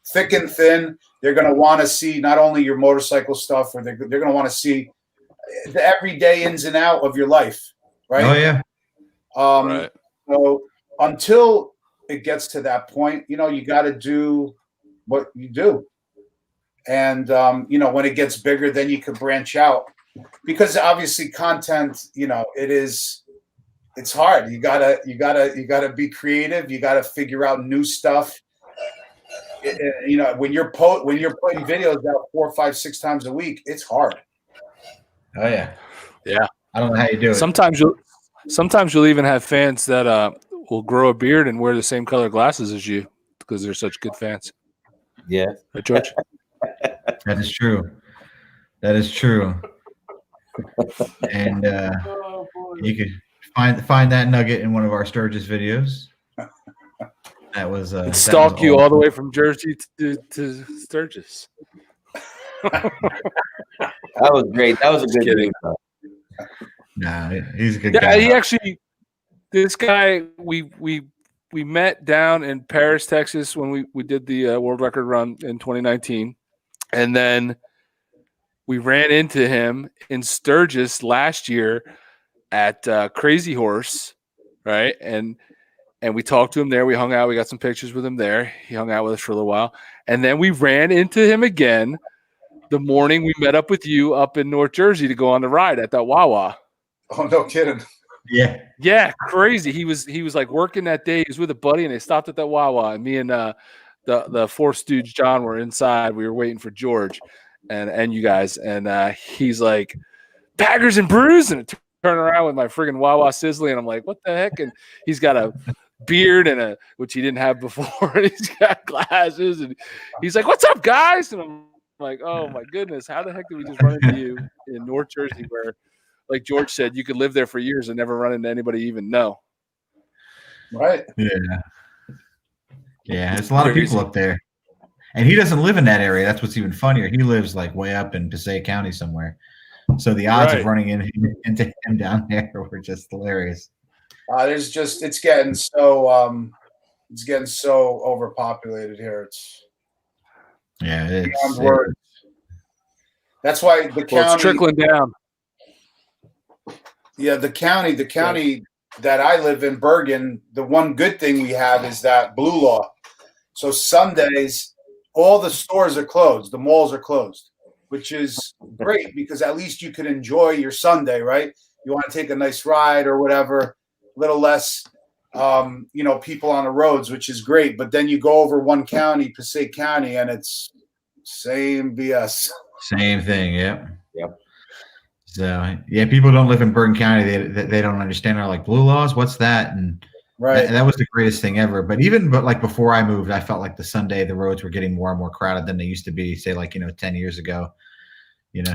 thick and thin. They're going to want to see not only your motorcycle stuff, or they're going to want to see the everyday ins and out of your life, right? Oh yeah. Right. So until it gets to that point, you know, you got to do what you do, and when it gets bigger, then you can branch out, because obviously content, you know, it's hard. You gotta be creative. You gotta figure out new stuff. You know, when you're putting videos out 4, 5, 6 times a week, it's hard. Oh yeah. Yeah. I don't know how you do it. Sometimes you'll even have fans that will grow a beard and wear the same color glasses as you because they're such good fans. Yeah. Right, George? That is true. And you could find that nugget in one of our Sturgis videos. That was stalk you all the way from Jersey to Sturgis. That was great. That was a good kidding. Nah, he's a good guy. guy. He actually, this guy, we met down in Paris, Texas, when we did the world record run in 2019, and then we ran into him in Sturgis last year at Crazy Horse, right? And we talked to him there. We hung out. We got some pictures with him there. He hung out with us for a little while. And then we ran into him again the morning we met up with you up in North Jersey to go on the ride at that Wawa. Oh, no kidding. Yeah. Yeah, crazy. He was like working that day. He was with a buddy, and they stopped at that Wawa. And me and the fourth stooge John were inside. We were waiting for George and you guys. And he's like, "Baggers and Brews," and turn around with my friggin' Wawa Sizzly, and I'm like, "What the heck?" And he's got a beard and which he didn't have before. And he's got glasses, and he's like, "What's up, guys?" And I'm like, "Oh my goodness, how the heck did we just run into you in North Jersey, where, like George said, you could live there for years and never run into anybody you even know?" Right. Yeah. Yeah. There's a lot of people up there. And he doesn't live in that area. That's what's even funnier. He lives like way up in Passaic County somewhere. So the odds of running into him down there were just hilarious. It's getting so overpopulated here. Yeah, it is. Words. That's why the county, it's trickling down. Yeah, the county that I live in, Bergen, the one good thing we have is that blue law. So Sundays, all the stores are closed. The malls are closed, which is great because at least you can enjoy your Sunday, right? You want to take a nice ride or whatever, a little less, people on the roads, which is great. But then you go over one county, Passaic County, and it's same BS. Same thing. Yep. So yeah, people don't live in Bergen County. They don't understand. They're like, blue laws, what's that? And right, that was the greatest thing ever. But like before I moved, I felt like the Sunday the roads were getting more and more crowded than they used to be. Say 10 years ago.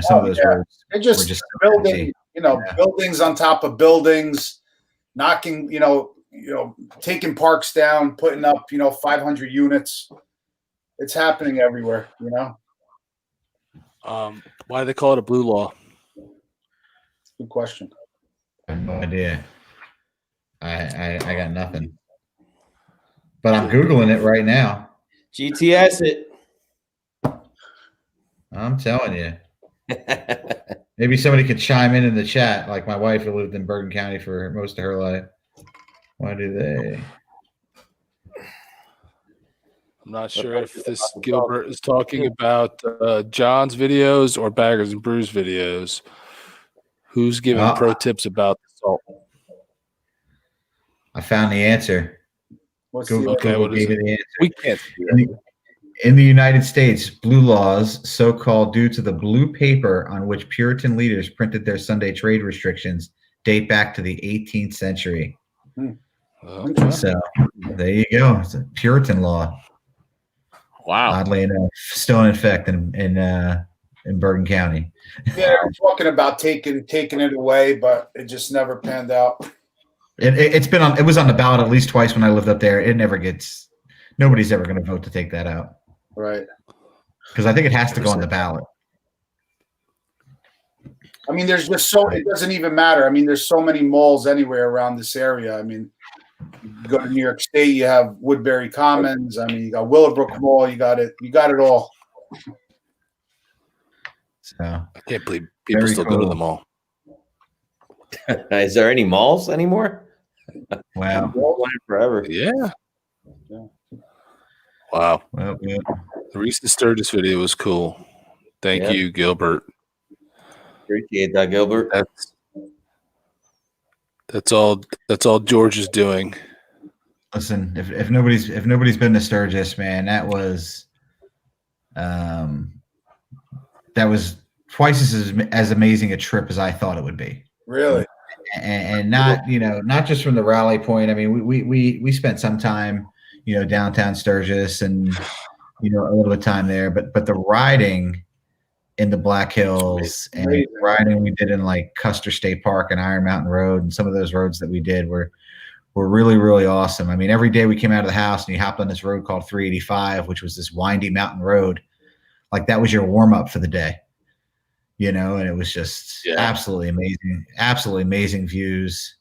Some of those roads were just building, buildings on top of buildings, knocking, taking parks down, putting up, 500 units. It's happening everywhere, Why do they call it a blue law? Good question. I have no idea. I got nothing. But I'm Googling it right now. GTS it. I'm telling you. Maybe somebody could chime in the chat, like my wife who lived in Bergen County for most of her life. Why do they? I'm not sure if this Gilbert is talking about John's videos or Baggers and Brews videos. Who's giving pro tips about the salt? I found the answer. Google gave me the answer. We can't see that. In the United States, blue laws, so-called due to the blue paper on which Puritan leaders printed their Sunday trade restrictions, date back to the 18th century. So there you go. It's a Puritan law. Wow. Oddly enough, still in effect in Bergen County. Yeah, they're talking about taking it away, but it just never panned out. It was on the ballot at least twice when I lived up there. It never gets. Nobody's ever going to vote to take that out. Right. Because I think it has to go on the ballot. I mean, there's just it doesn't even matter. I mean, there's so many malls anywhere around this area. I mean, you go to New York State, you have Woodbury Commons. I mean, you got Willowbrook Mall. You got it all. So I can't believe people still go to the mall. Is there any malls anymore? Wow. Forever. Yeah. Wow. Well, yeah. The recent Sturgis video was cool. Thank you, Gilbert. Appreciate that, Gilbert. That's all George is doing. Listen, if nobody's been to Sturgis, man, that was twice as amazing a trip as I thought it would be. Really? And not just from the rally point. I mean, we spent some time, downtown Sturgis and a little bit of time there, but the riding in the Black Hills and the riding we did in like Custer State Park and Iron Mountain Road and some of those roads that we did were really, really awesome. I mean, every day we came out of the house and you hopped on this road called 385, which was this windy mountain road. Like that was your warm up for the day, and it was just absolutely amazing views.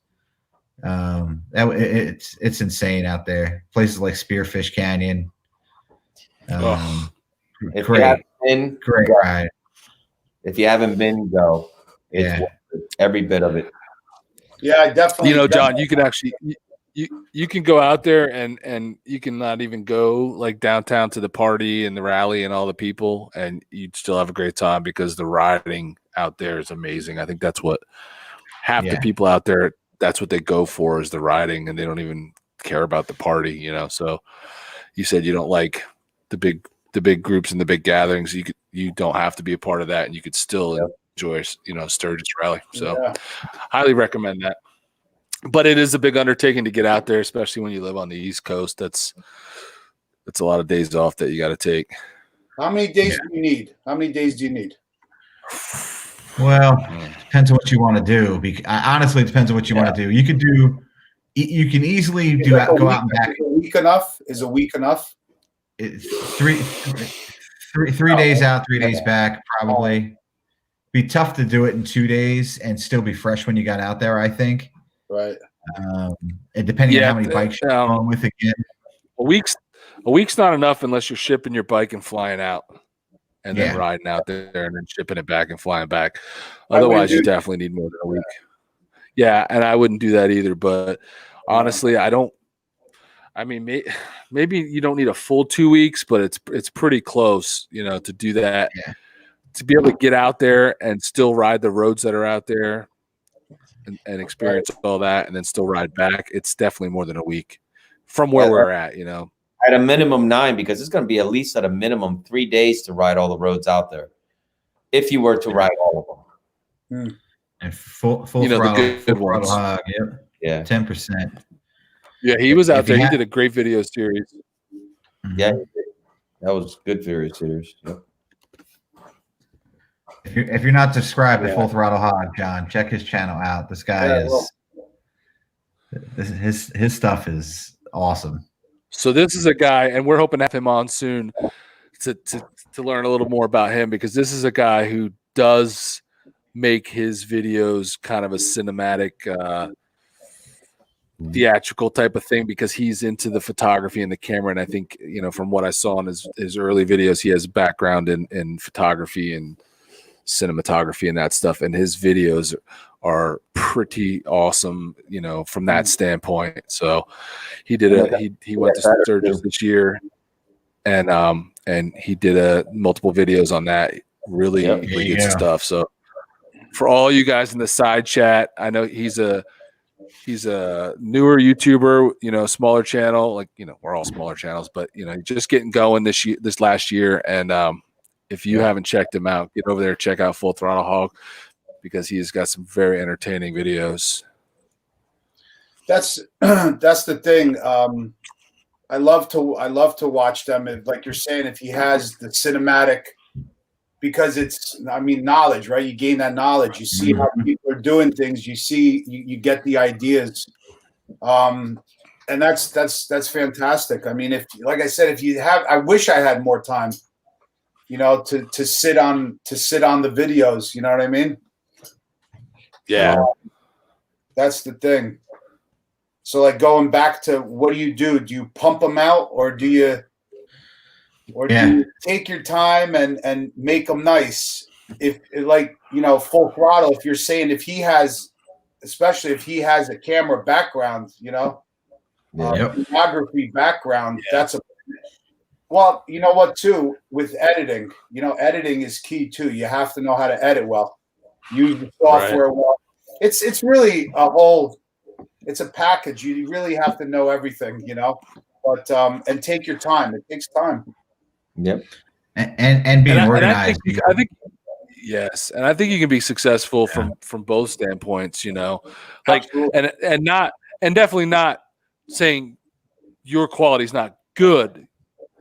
It's insane out there. Places like Spearfish Canyon. Great ride. If you haven't been, go. It's worth it, every bit of it. Yeah, I definitely. John, you can actually you can go out there and you can not even go like downtown to the party and the rally and all the people, and you'd still have a great time because the riding out there is amazing. I think that's what half the people out there that's what they go for, is the riding, and they don't even care about the party, you know. So you said you don't like the big groups and the big gatherings. You don't have to be a part of that, and you could still enjoy, you know, Sturgis Rally. So highly recommend that. But it is a big undertaking to get out there, especially when you live on the East Coast. That's a lot of days off that you got to take. How many days do you need? How many days do you need? Well, depends on what you want to do. Honestly, it depends on what you want to do. You can easily go out and back. Is a week enough? Is a week enough? It's three days out, 3 days back, probably. Be tough to do it in 2 days and still be fresh when you got out there, I think. Right. And depending on how many bikes you're going with again. A week's not enough unless you're shipping your bike and flying out, and then riding out there and then shipping it back and flying back. Otherwise, you definitely need more than a week. Yeah, and I wouldn't do that either. But honestly, maybe you don't need a full 2 weeks, but it's pretty close, you know, to do that. Yeah. To be able to get out there and still ride the roads that are out there and experience all that, and then still ride back. It's definitely more than a week from where we're at, you know. At a minimum 9, because it's going to be at least at a minimum 3 days to ride all the roads out there, if you were to ride all of them. And full you know, throttle, the good ones. hog, Yeah, 10%. Yeah, he was out there. He did a great video series. Yeah, that was good video series. Yep. If you're not subscribed to Full Throttle Hog, John, check his channel out. This guy his stuff is awesome. So this is a guy, and we're hoping to have him on soon to learn a little more about him, because this is a guy who does make his videos kind of a cinematic, theatrical type of thing, because he's into the photography and the camera. And I think, you know, from what I saw in his early videos, he has background in photography and cinematography and that stuff. And his videos are pretty awesome, you know, from that standpoint. So he did he went to Sturgis this year, and he did multiple videos on that. Really good stuff. So for all you guys in the side chat, I know he's a newer YouTuber, you know, smaller channel, like, you know, we're all smaller channels, but, you know, just getting going this last year. And if you haven't checked him out, get over there, check out Full Throttle Hog, because he's got some very entertaining videos. That's the thing. I love to watch them. Like you're saying, if he has the cinematic, because it's, I mean, knowledge, right? You gain that knowledge. You see how people are doing things. You see, you get the ideas. And that's fantastic. I mean, if, like I said, if you have, I wish I had more time, you know, to sit on the videos. You know what I mean? Yeah. That's the thing. So, like, going back to, what do? Do you pump them out, or do you take your time and make them nice? If, like, you know, Full Throttle, if you're saying, if he has, especially if he has a camera background, you know, photography background, that's a, well, you know what, too, with editing, you know, editing is key too. You have to know how to edit well, use the software well. It's really a whole, it's a package. You really have to know everything, you know, but and take your time. It takes time. Yep. And being organized. I think yes, and I think you can be successful from both standpoints, you know, like, and definitely not saying your quality is not good.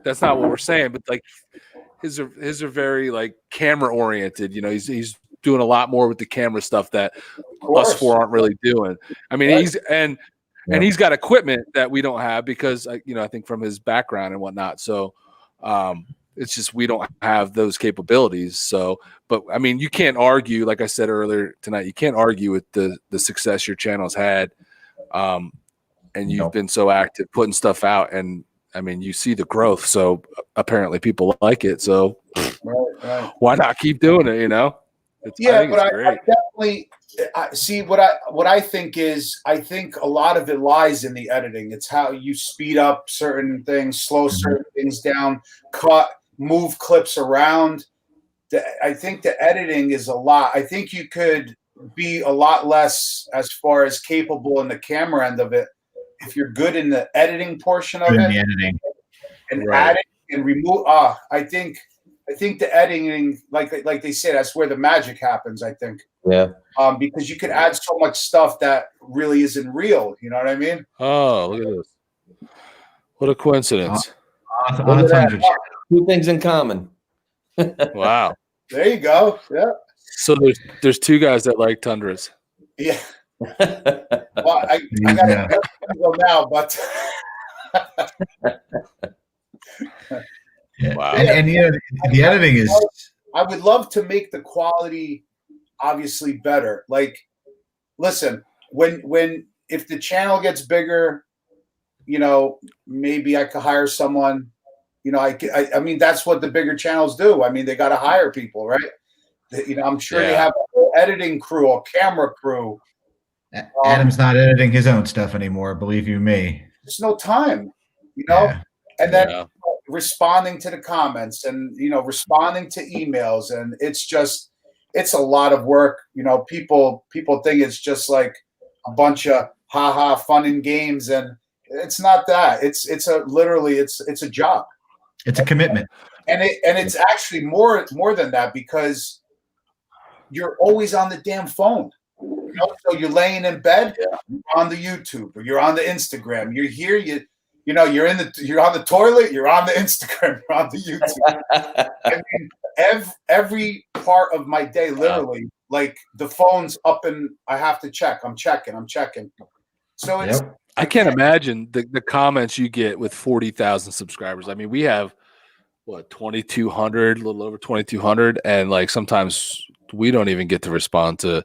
That's not what we're saying, but like his are very like camera oriented. You know, he's doing a lot more with the camera stuff that us four aren't really doing. I mean, he's got equipment that we don't have, because, you know, I think from his background and whatnot. So it's just, we don't have those capabilities. So, but I mean, you can't argue, like I said earlier tonight, you can't argue with the success your channel's had. And you've been so active putting stuff out, and I mean, you see the growth. So apparently people like it. So why not keep doing it? You know? I definitely see what I think is, I think a lot of it lies in the editing. It's how you speed up certain things, slow certain things down, move clips around. I think the editing is a lot. I think you could, be a lot less as far as capable in the camera end of it if you're good in the editing portion of Good in it. the editing. And Right. adding and remove. I think the editing, like they say, that's where the magic happens. I think. Yeah. Because you could add so much stuff that really isn't real. You know what I mean? Oh, look at this. What a coincidence. On a tundra. Two things in common. Wow. There you go. Yeah. So there's two guys that like tundras. Yeah. Well, I gotta go now, but Yeah. Wow. And you know, the editing is. I would love to make the quality obviously better. Like, listen, if the channel gets bigger, you know, maybe I could hire someone. You know, I mean, that's what the bigger channels do. I mean, they got to hire people, right? You know, I'm sure they have a whole editing crew, a camera crew. Adam's not editing his own stuff anymore, believe you me. There's no time, you know. Yeah. And then responding to the comments and, you know, responding to emails. And it's a lot of work. You know, people think it's just like a bunch of fun and games. And it's not that. It's a job. It's a commitment. And it's actually more than that, because you're always on the damn phone. You know? So you're laying in bed, you're on the YouTube, or you're on the Instagram. You're here, you know, you're on the toilet, you're on the Instagram, you're on the YouTube. I mean, every part of my day, literally, like the phone's up and I have to check. I'm checking. So it's. Yep. I can't imagine the comments you get with 40,000 subscribers. I mean, we have what, 2,200, a little over 2,200, and like sometimes we don't even get to respond to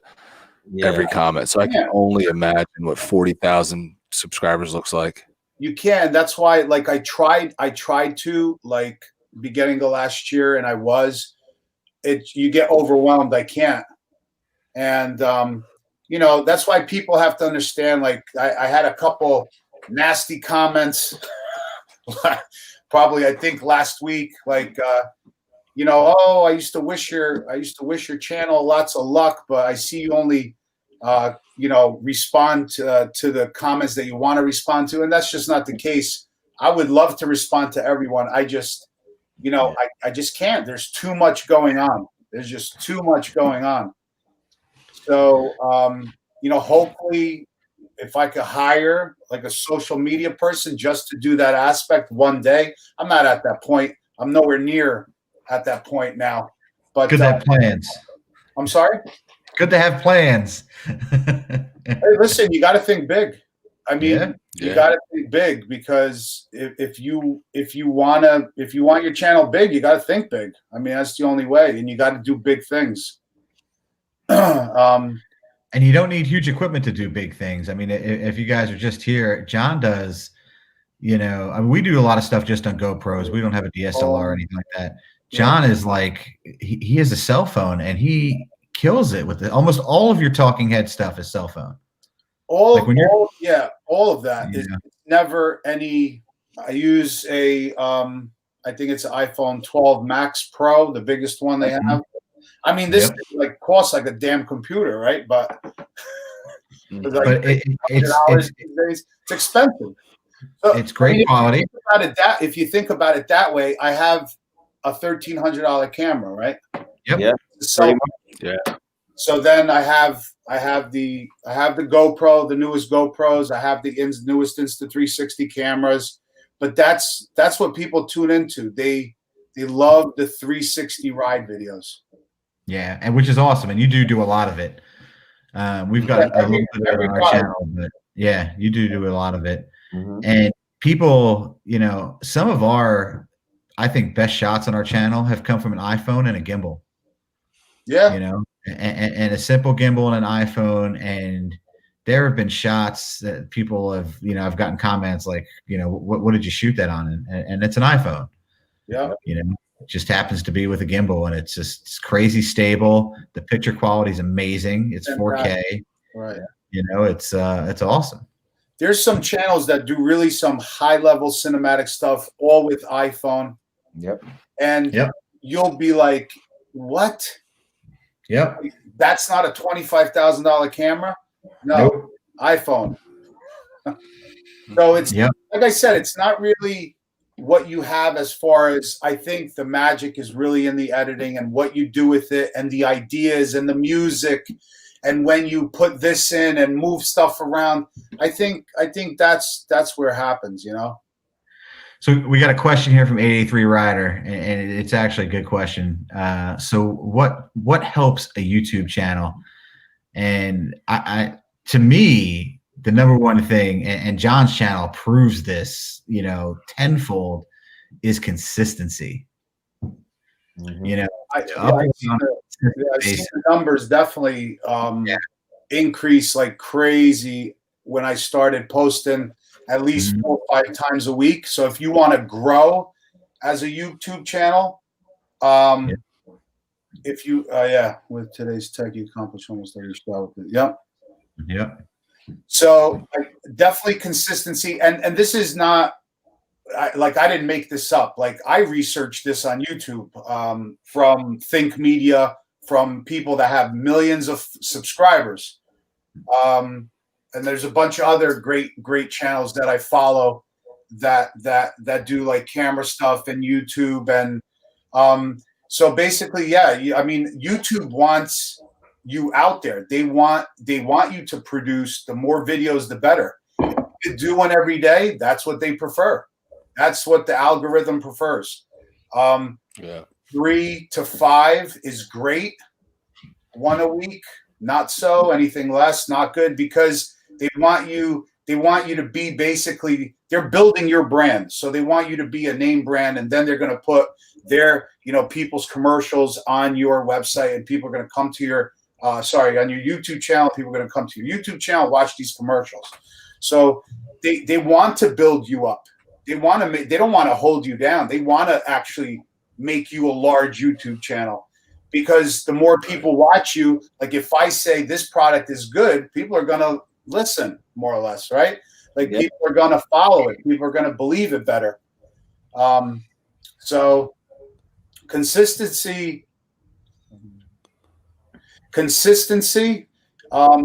every comment. So I can only imagine what 40,000 subscribers looks like. You can. That's why, like, I tried to, like, beginning of last year, and you get overwhelmed. I can't. And you know, that's why people have to understand, like, I had a couple nasty comments probably, I think, last week, like, you know, oh, I used to wish your channel lots of luck, but I see you only you know, respond to the comments that you want to respond to, and that's just not the case. I would love to respond to everyone. I just, you know, I just can't. There's too much going on. There's just too much going on. So, you know, hopefully, if I could hire like a social media person just to do that aspect one day. I'm not at that point. I'm nowhere near at that point now. But good to have plans. I'm sorry? Good to have plans. Hey, listen, you got to think big. I mean, you got to think big, because if you want your channel big, you got to think big. I mean, that's the only way, and you got to do big things. And you don't need huge equipment to do big things. I mean, if you guys are just here, John does, you know, I mean, we do a lot of stuff just on GoPros. We don't have a DSLR or anything like that. John is like, he has a cell phone, and he kills it with it. Almost all of your talking head stuff is cell phone. All of that. It's never any. I use I think it's an iPhone 12 Max Pro, the biggest one they have. I mean, this like costs like a damn computer, right? But it's expensive. So, it's great quality. If you think about it that way, I have a $1,300 camera, right? Yep. Yeah. So then I have the GoPro, the newest GoPros. I have the newest Insta360 cameras. But that's what people tune into. They love the 360 ride videos. Yeah, and which is awesome. And you do a lot of it. We've got a little bit on our channel, but yeah, you do a lot of it. And people, you know, some of our, I think, best shots on our channel have come from an iPhone and a gimbal. Yeah. You know, and a simple gimbal and an iPhone. And there have been shots that people have, you know, I've gotten comments like, you know, what did you shoot that on? And it's an iPhone. Yeah. You know, it just happens to be with a gimbal, and it's crazy stable. The picture quality is amazing. It's 4K. Right. You know, it's awesome. There's some channels that do really some high level cinematic stuff, all with iPhone. Yep. And you'll be like, what? Yep. That's not a $25,000 camera. No, Nope. iPhone. So it's Yep. like I said, it's not really what you have as far as I think the magic is really in the editing and what you do with it and the ideas and the music and when you put this in and move stuff around. I think that's where it happens, you know. So we got a question here from 883 Rider, and it's actually a good question. So what helps a YouTube channel? And I to me, the number one thing, and John's channel proves this, you know, tenfold, is consistency. You know, I've seen the numbers definitely increase like crazy when I started posting at least 4 or 5 times a week. So if you want to grow as a YouTube channel, if you with today's tech, you accomplish almost every show. Yep. So definitely consistency, and this is not I didn't make this up. Like I researched this on YouTube from Think Media, from people that have millions of subscribers, and there's a bunch of other great channels that I follow that do like camera stuff and YouTube, and so basically, I mean, YouTube wants you out there. They want you to produce. The more videos, the better. If you do one every day, that's what they prefer. That's what the algorithm prefers. 3 to 5 is great. 1 a week, not so. Anything less, not good, because they want you to be basically, they're building your brand. So they want you to be a name brand, and then they're going to put their, you know, people's commercials on your website, and people are going to come to your on your YouTube channel. People are going to come to your YouTube channel, watch these commercials. So they want to build you up. They don't want to hold you down. They want to actually make you a large YouTube channel, because the more people watch you, like if I say this product is good, people are going to listen, more or less, right? Like people are going to follow it. People are going to believe it better. So consistency,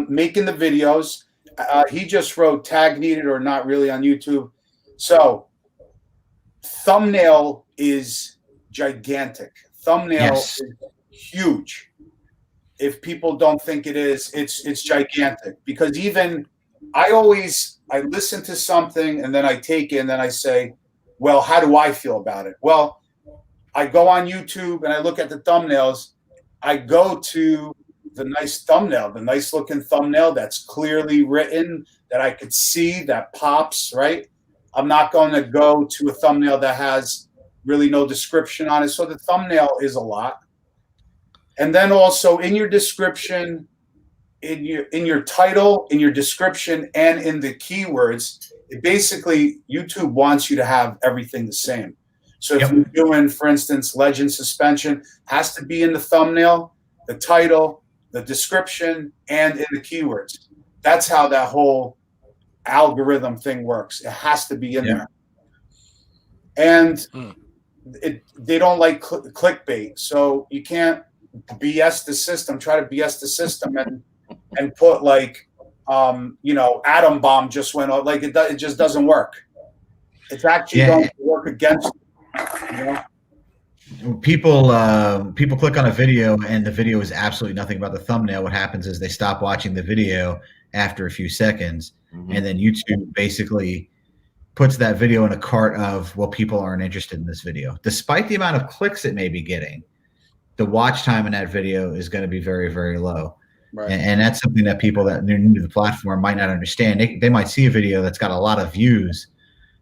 making the videos. He just wrote tag needed or not really on YouTube. So thumbnail is gigantic. Thumbnail is huge. If people don't think it is, it's gigantic, because even I listen to something and then I take it and then I say, well, how do I feel about it? Well, I go on YouTube and I look at the thumbnails. I go to the nice thumbnail, the nice looking thumbnail that's clearly written, that I could see, that pops, right? I'm not going to go to a thumbnail that has really no description on it. So the thumbnail is a lot. And then also in your description, in your title, in your description, and in the keywords, it basically, YouTube wants you to have everything the same. So if you're doing, for instance, legend suspension, has to be in the thumbnail, the title, the description, and in the keywords. That's how that whole algorithm thing works. It has to be in there. And they don't like clickbait, so you can't BS the system. Try to BS the system and put like, you know, atom bomb just went off. Like it just doesn't work. It's actually going to work against you, you know? People click on a video and the video is absolutely nothing about the thumbnail. What happens is they stop watching the video after a few seconds, and then YouTube basically puts that video in a cart of, well, people aren't interested in this video. Despite the amount of clicks it may be getting, the watch time in that video is going to be very, very low. Right. And that's something that people that are new to the platform might not understand. They might see a video that's got a lot of views,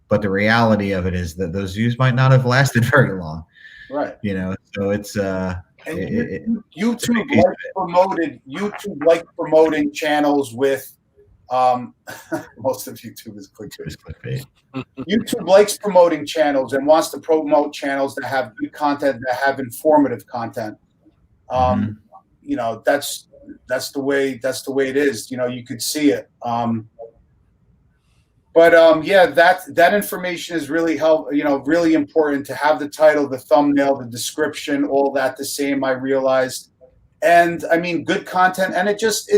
but the reality of it is that those views might not have lasted very long. Right. You know, so it's YouTube like promoting channels with most of YouTube is clickbait. YouTube likes promoting channels and wants to promote channels that have good content, that have informative content. You know, that's the way it is. You know, you could see it. Yeah, that information is really really important to have the title, the thumbnail, the description, all that the same. I realized, And I mean, good content, and it just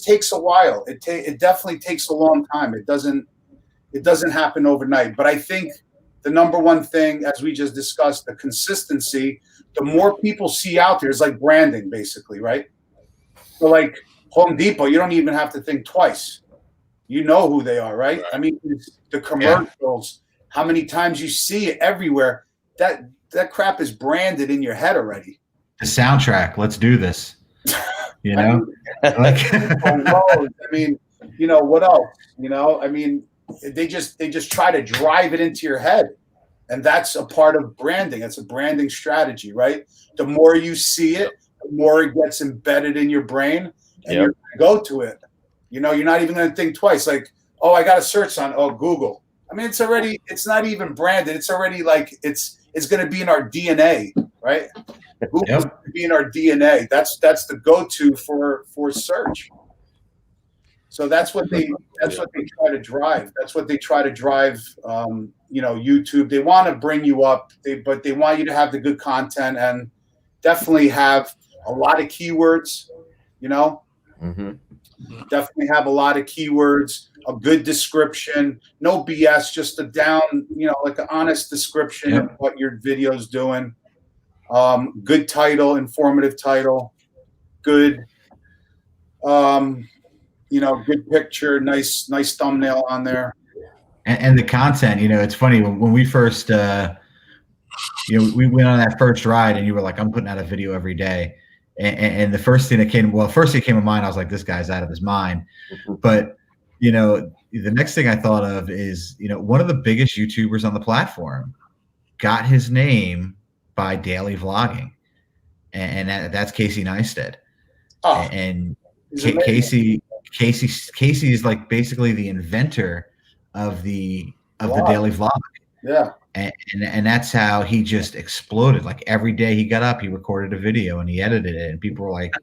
takes a while. It definitely takes a long time. It doesn't happen overnight. But I think the number one thing, as we just discussed, the consistency. The more people see out there, it's like branding, basically, right? So, like Home Depot, you don't even have to think twice. You know who they are, right? I mean, the commercials, how many times you see it everywhere. That crap is branded in your head already. The soundtrack. Let's do this. You know, I mean, you know what else? You know, I mean, they just try to drive it into your head, and that's a part of branding. It's a branding strategy, right? The more you see it, the more it gets embedded in your brain, and you're gonna go to it. You know, you're not even going to think twice. Like, oh, I got to search on Google. I mean, it's not even branded. It's already like it's going to be in our DNA, right? Google's going to be in our DNA. That's the go-to for search. So that's what they try to drive. That's what they try to drive. You know, YouTube. They want to bring you up, but they want you to have the good content and definitely have a lot of keywords. You know, definitely have a lot of keywords, a good description, no BS, just a down, you know, like an honest description of what your video's doing. Good title, informative title, good, you know, good picture, nice thumbnail on there. And the content, you know, it's funny when we first, you know, we went on that first ride, and you were like, I'm putting out a video every day. And the first thing that came to mind, I was like, this guy's out of his mind. But, you know, the next thing I thought of is, you know, one of the biggest YouTubers on the platform got his name by daily vlogging. And that's Casey Neistat. Oh, and Casey is like basically the inventor of the daily vlog. Yeah. And that's how he just exploded. Like every day he got up, he recorded a video and he edited it, and people were like,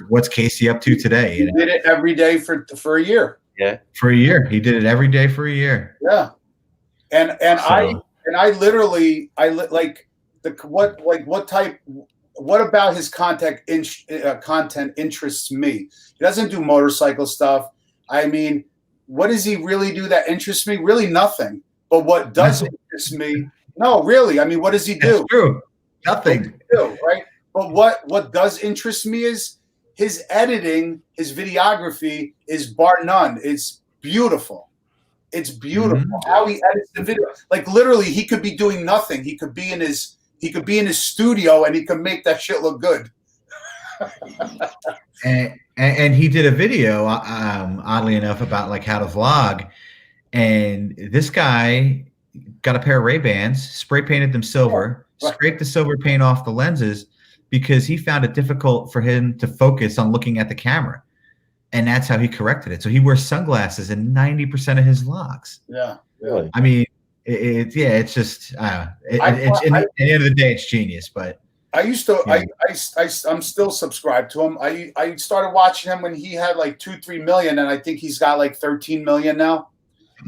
"What's Casey up to today?" He did it every day for a year. Yeah, for a year, he did it every day for a year. Yeah, and I literally what about his content interests me? He doesn't do motorcycle stuff. I mean, what does he really do that interests me? Really nothing. But what does interest me? No, really. I mean, what does he do? That's true. Nothing. Right? But what does interest me is his editing, his videography is bar none. It's beautiful. It's beautiful how he edits the video. Like literally, he could be doing nothing. He could be in his studio and he could make that shit look good. and he did a video, oddly enough, about like how to vlog. And this guy got a pair of Ray-Bans, spray painted them silver, scraped the silver paint off the lenses because he found it difficult for him to focus on looking at the camera. And that's how he corrected it. So he wears sunglasses in 90% of his vlogs. Yeah, really. I mean, it's just, at the end of the day, it's genius. But I used to, I'm still subscribed to him. I started watching him when he had like 2-3 million, and I think he's got like 13 million now.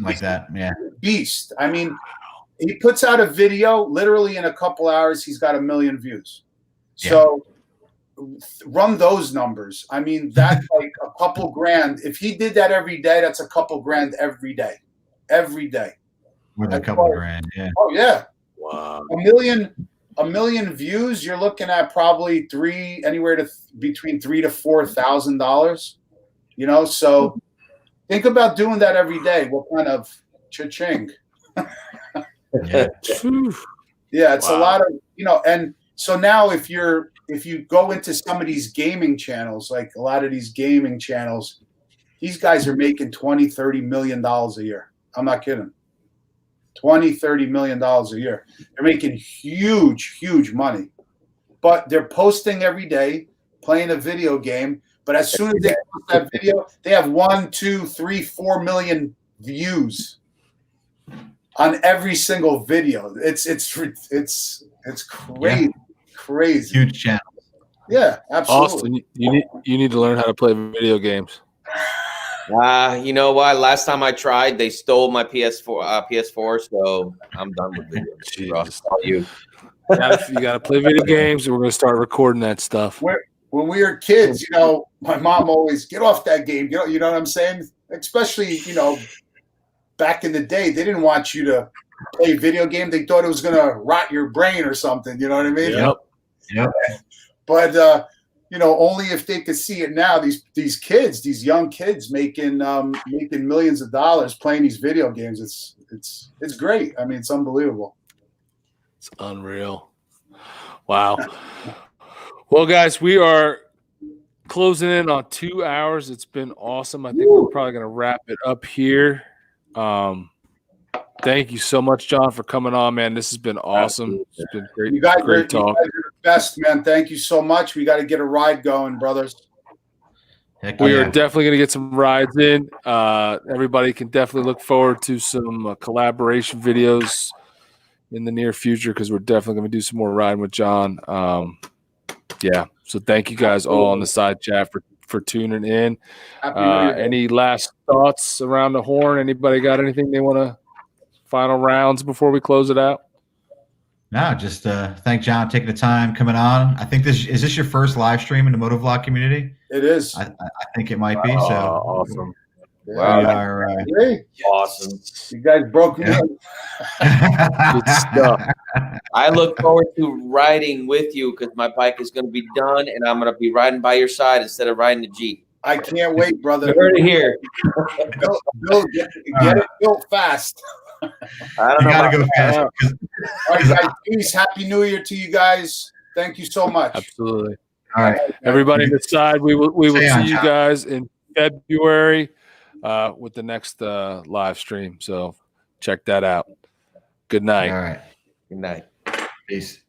Like that, yeah. Beast. I mean, he puts out a video literally in a couple hours. He's got 1 million views. Yeah. So run those numbers. I mean, that's like a couple grand. If he did that every day, that's a couple grand every day. Every day. More than a couple grand, yeah. Oh yeah. Wow. 1 million views. You're looking at probably between $3,000 to $4,000. You know, so. Think about doing that every day. What kind of cha-ching? Yeah, it's a lot of, you know, and so now if you go into some of these gaming channels, like a lot of these gaming channels, these guys are making $20-30 million a year. I'm not kidding. $20-30 million a year. They're making huge money. But they're posting every day, playing a video game. But as soon as they post that video, they have 1, 2, 3, 4 million views on every single video. It's crazy, crazy. Huge channel. Yeah, absolutely. Austin, you need to learn how to play video games. You know what? Last time I tried, they stole my PS4, so I'm done with video games. You got to play video games, and we're going to start recording that stuff. when we were kids, you know, my mom always get off that game. You know what I'm saying? Especially, you know, back in the day, they didn't want you to play a video game. They thought it was gonna rot your brain or something. You know what I mean? Yep. But you know, only if they could see it now. These kids, these young kids, making millions of dollars playing these video games. It's great. I mean, it's unbelievable. It's unreal. Wow. Well, guys, we are closing in on 2 hours. It's been awesome. I think we're probably going to wrap it up here. Thank you so much, John, for coming on, man. This has been awesome. It's been great. You guys great talk. You guys are the best, man. Thank you so much. We got to get a ride going, brothers. We are definitely going to get some rides in. Everybody can definitely look forward to some collaboration videos in the near future because we're definitely going to do some more riding with John. Yeah. So thank you guys all on the side chat for tuning in. Any last thoughts around the horn? Anybody got anything they want to final rounds before we close it out? No, just thank John for taking the time coming on. I think is this your first live stream in the Motovlog community? It is. I think it might be. So awesome. Wow, we are awesome. You guys broke me. Good stuff. I look forward to riding with you because my bike is going to be done, and I'm going to be riding by your side instead of riding the Jeep. I can't wait, brother. You heard it here. Get it built fast. I don't know. Gotta go fast. All right, guys. Peace. Happy New Year to you guys. Thank you so much. Absolutely. All right. Everybody on the side, we will Stay on, see you John. guys in February with the next live stream. So check that out. Good night. All right. Good night. Peace.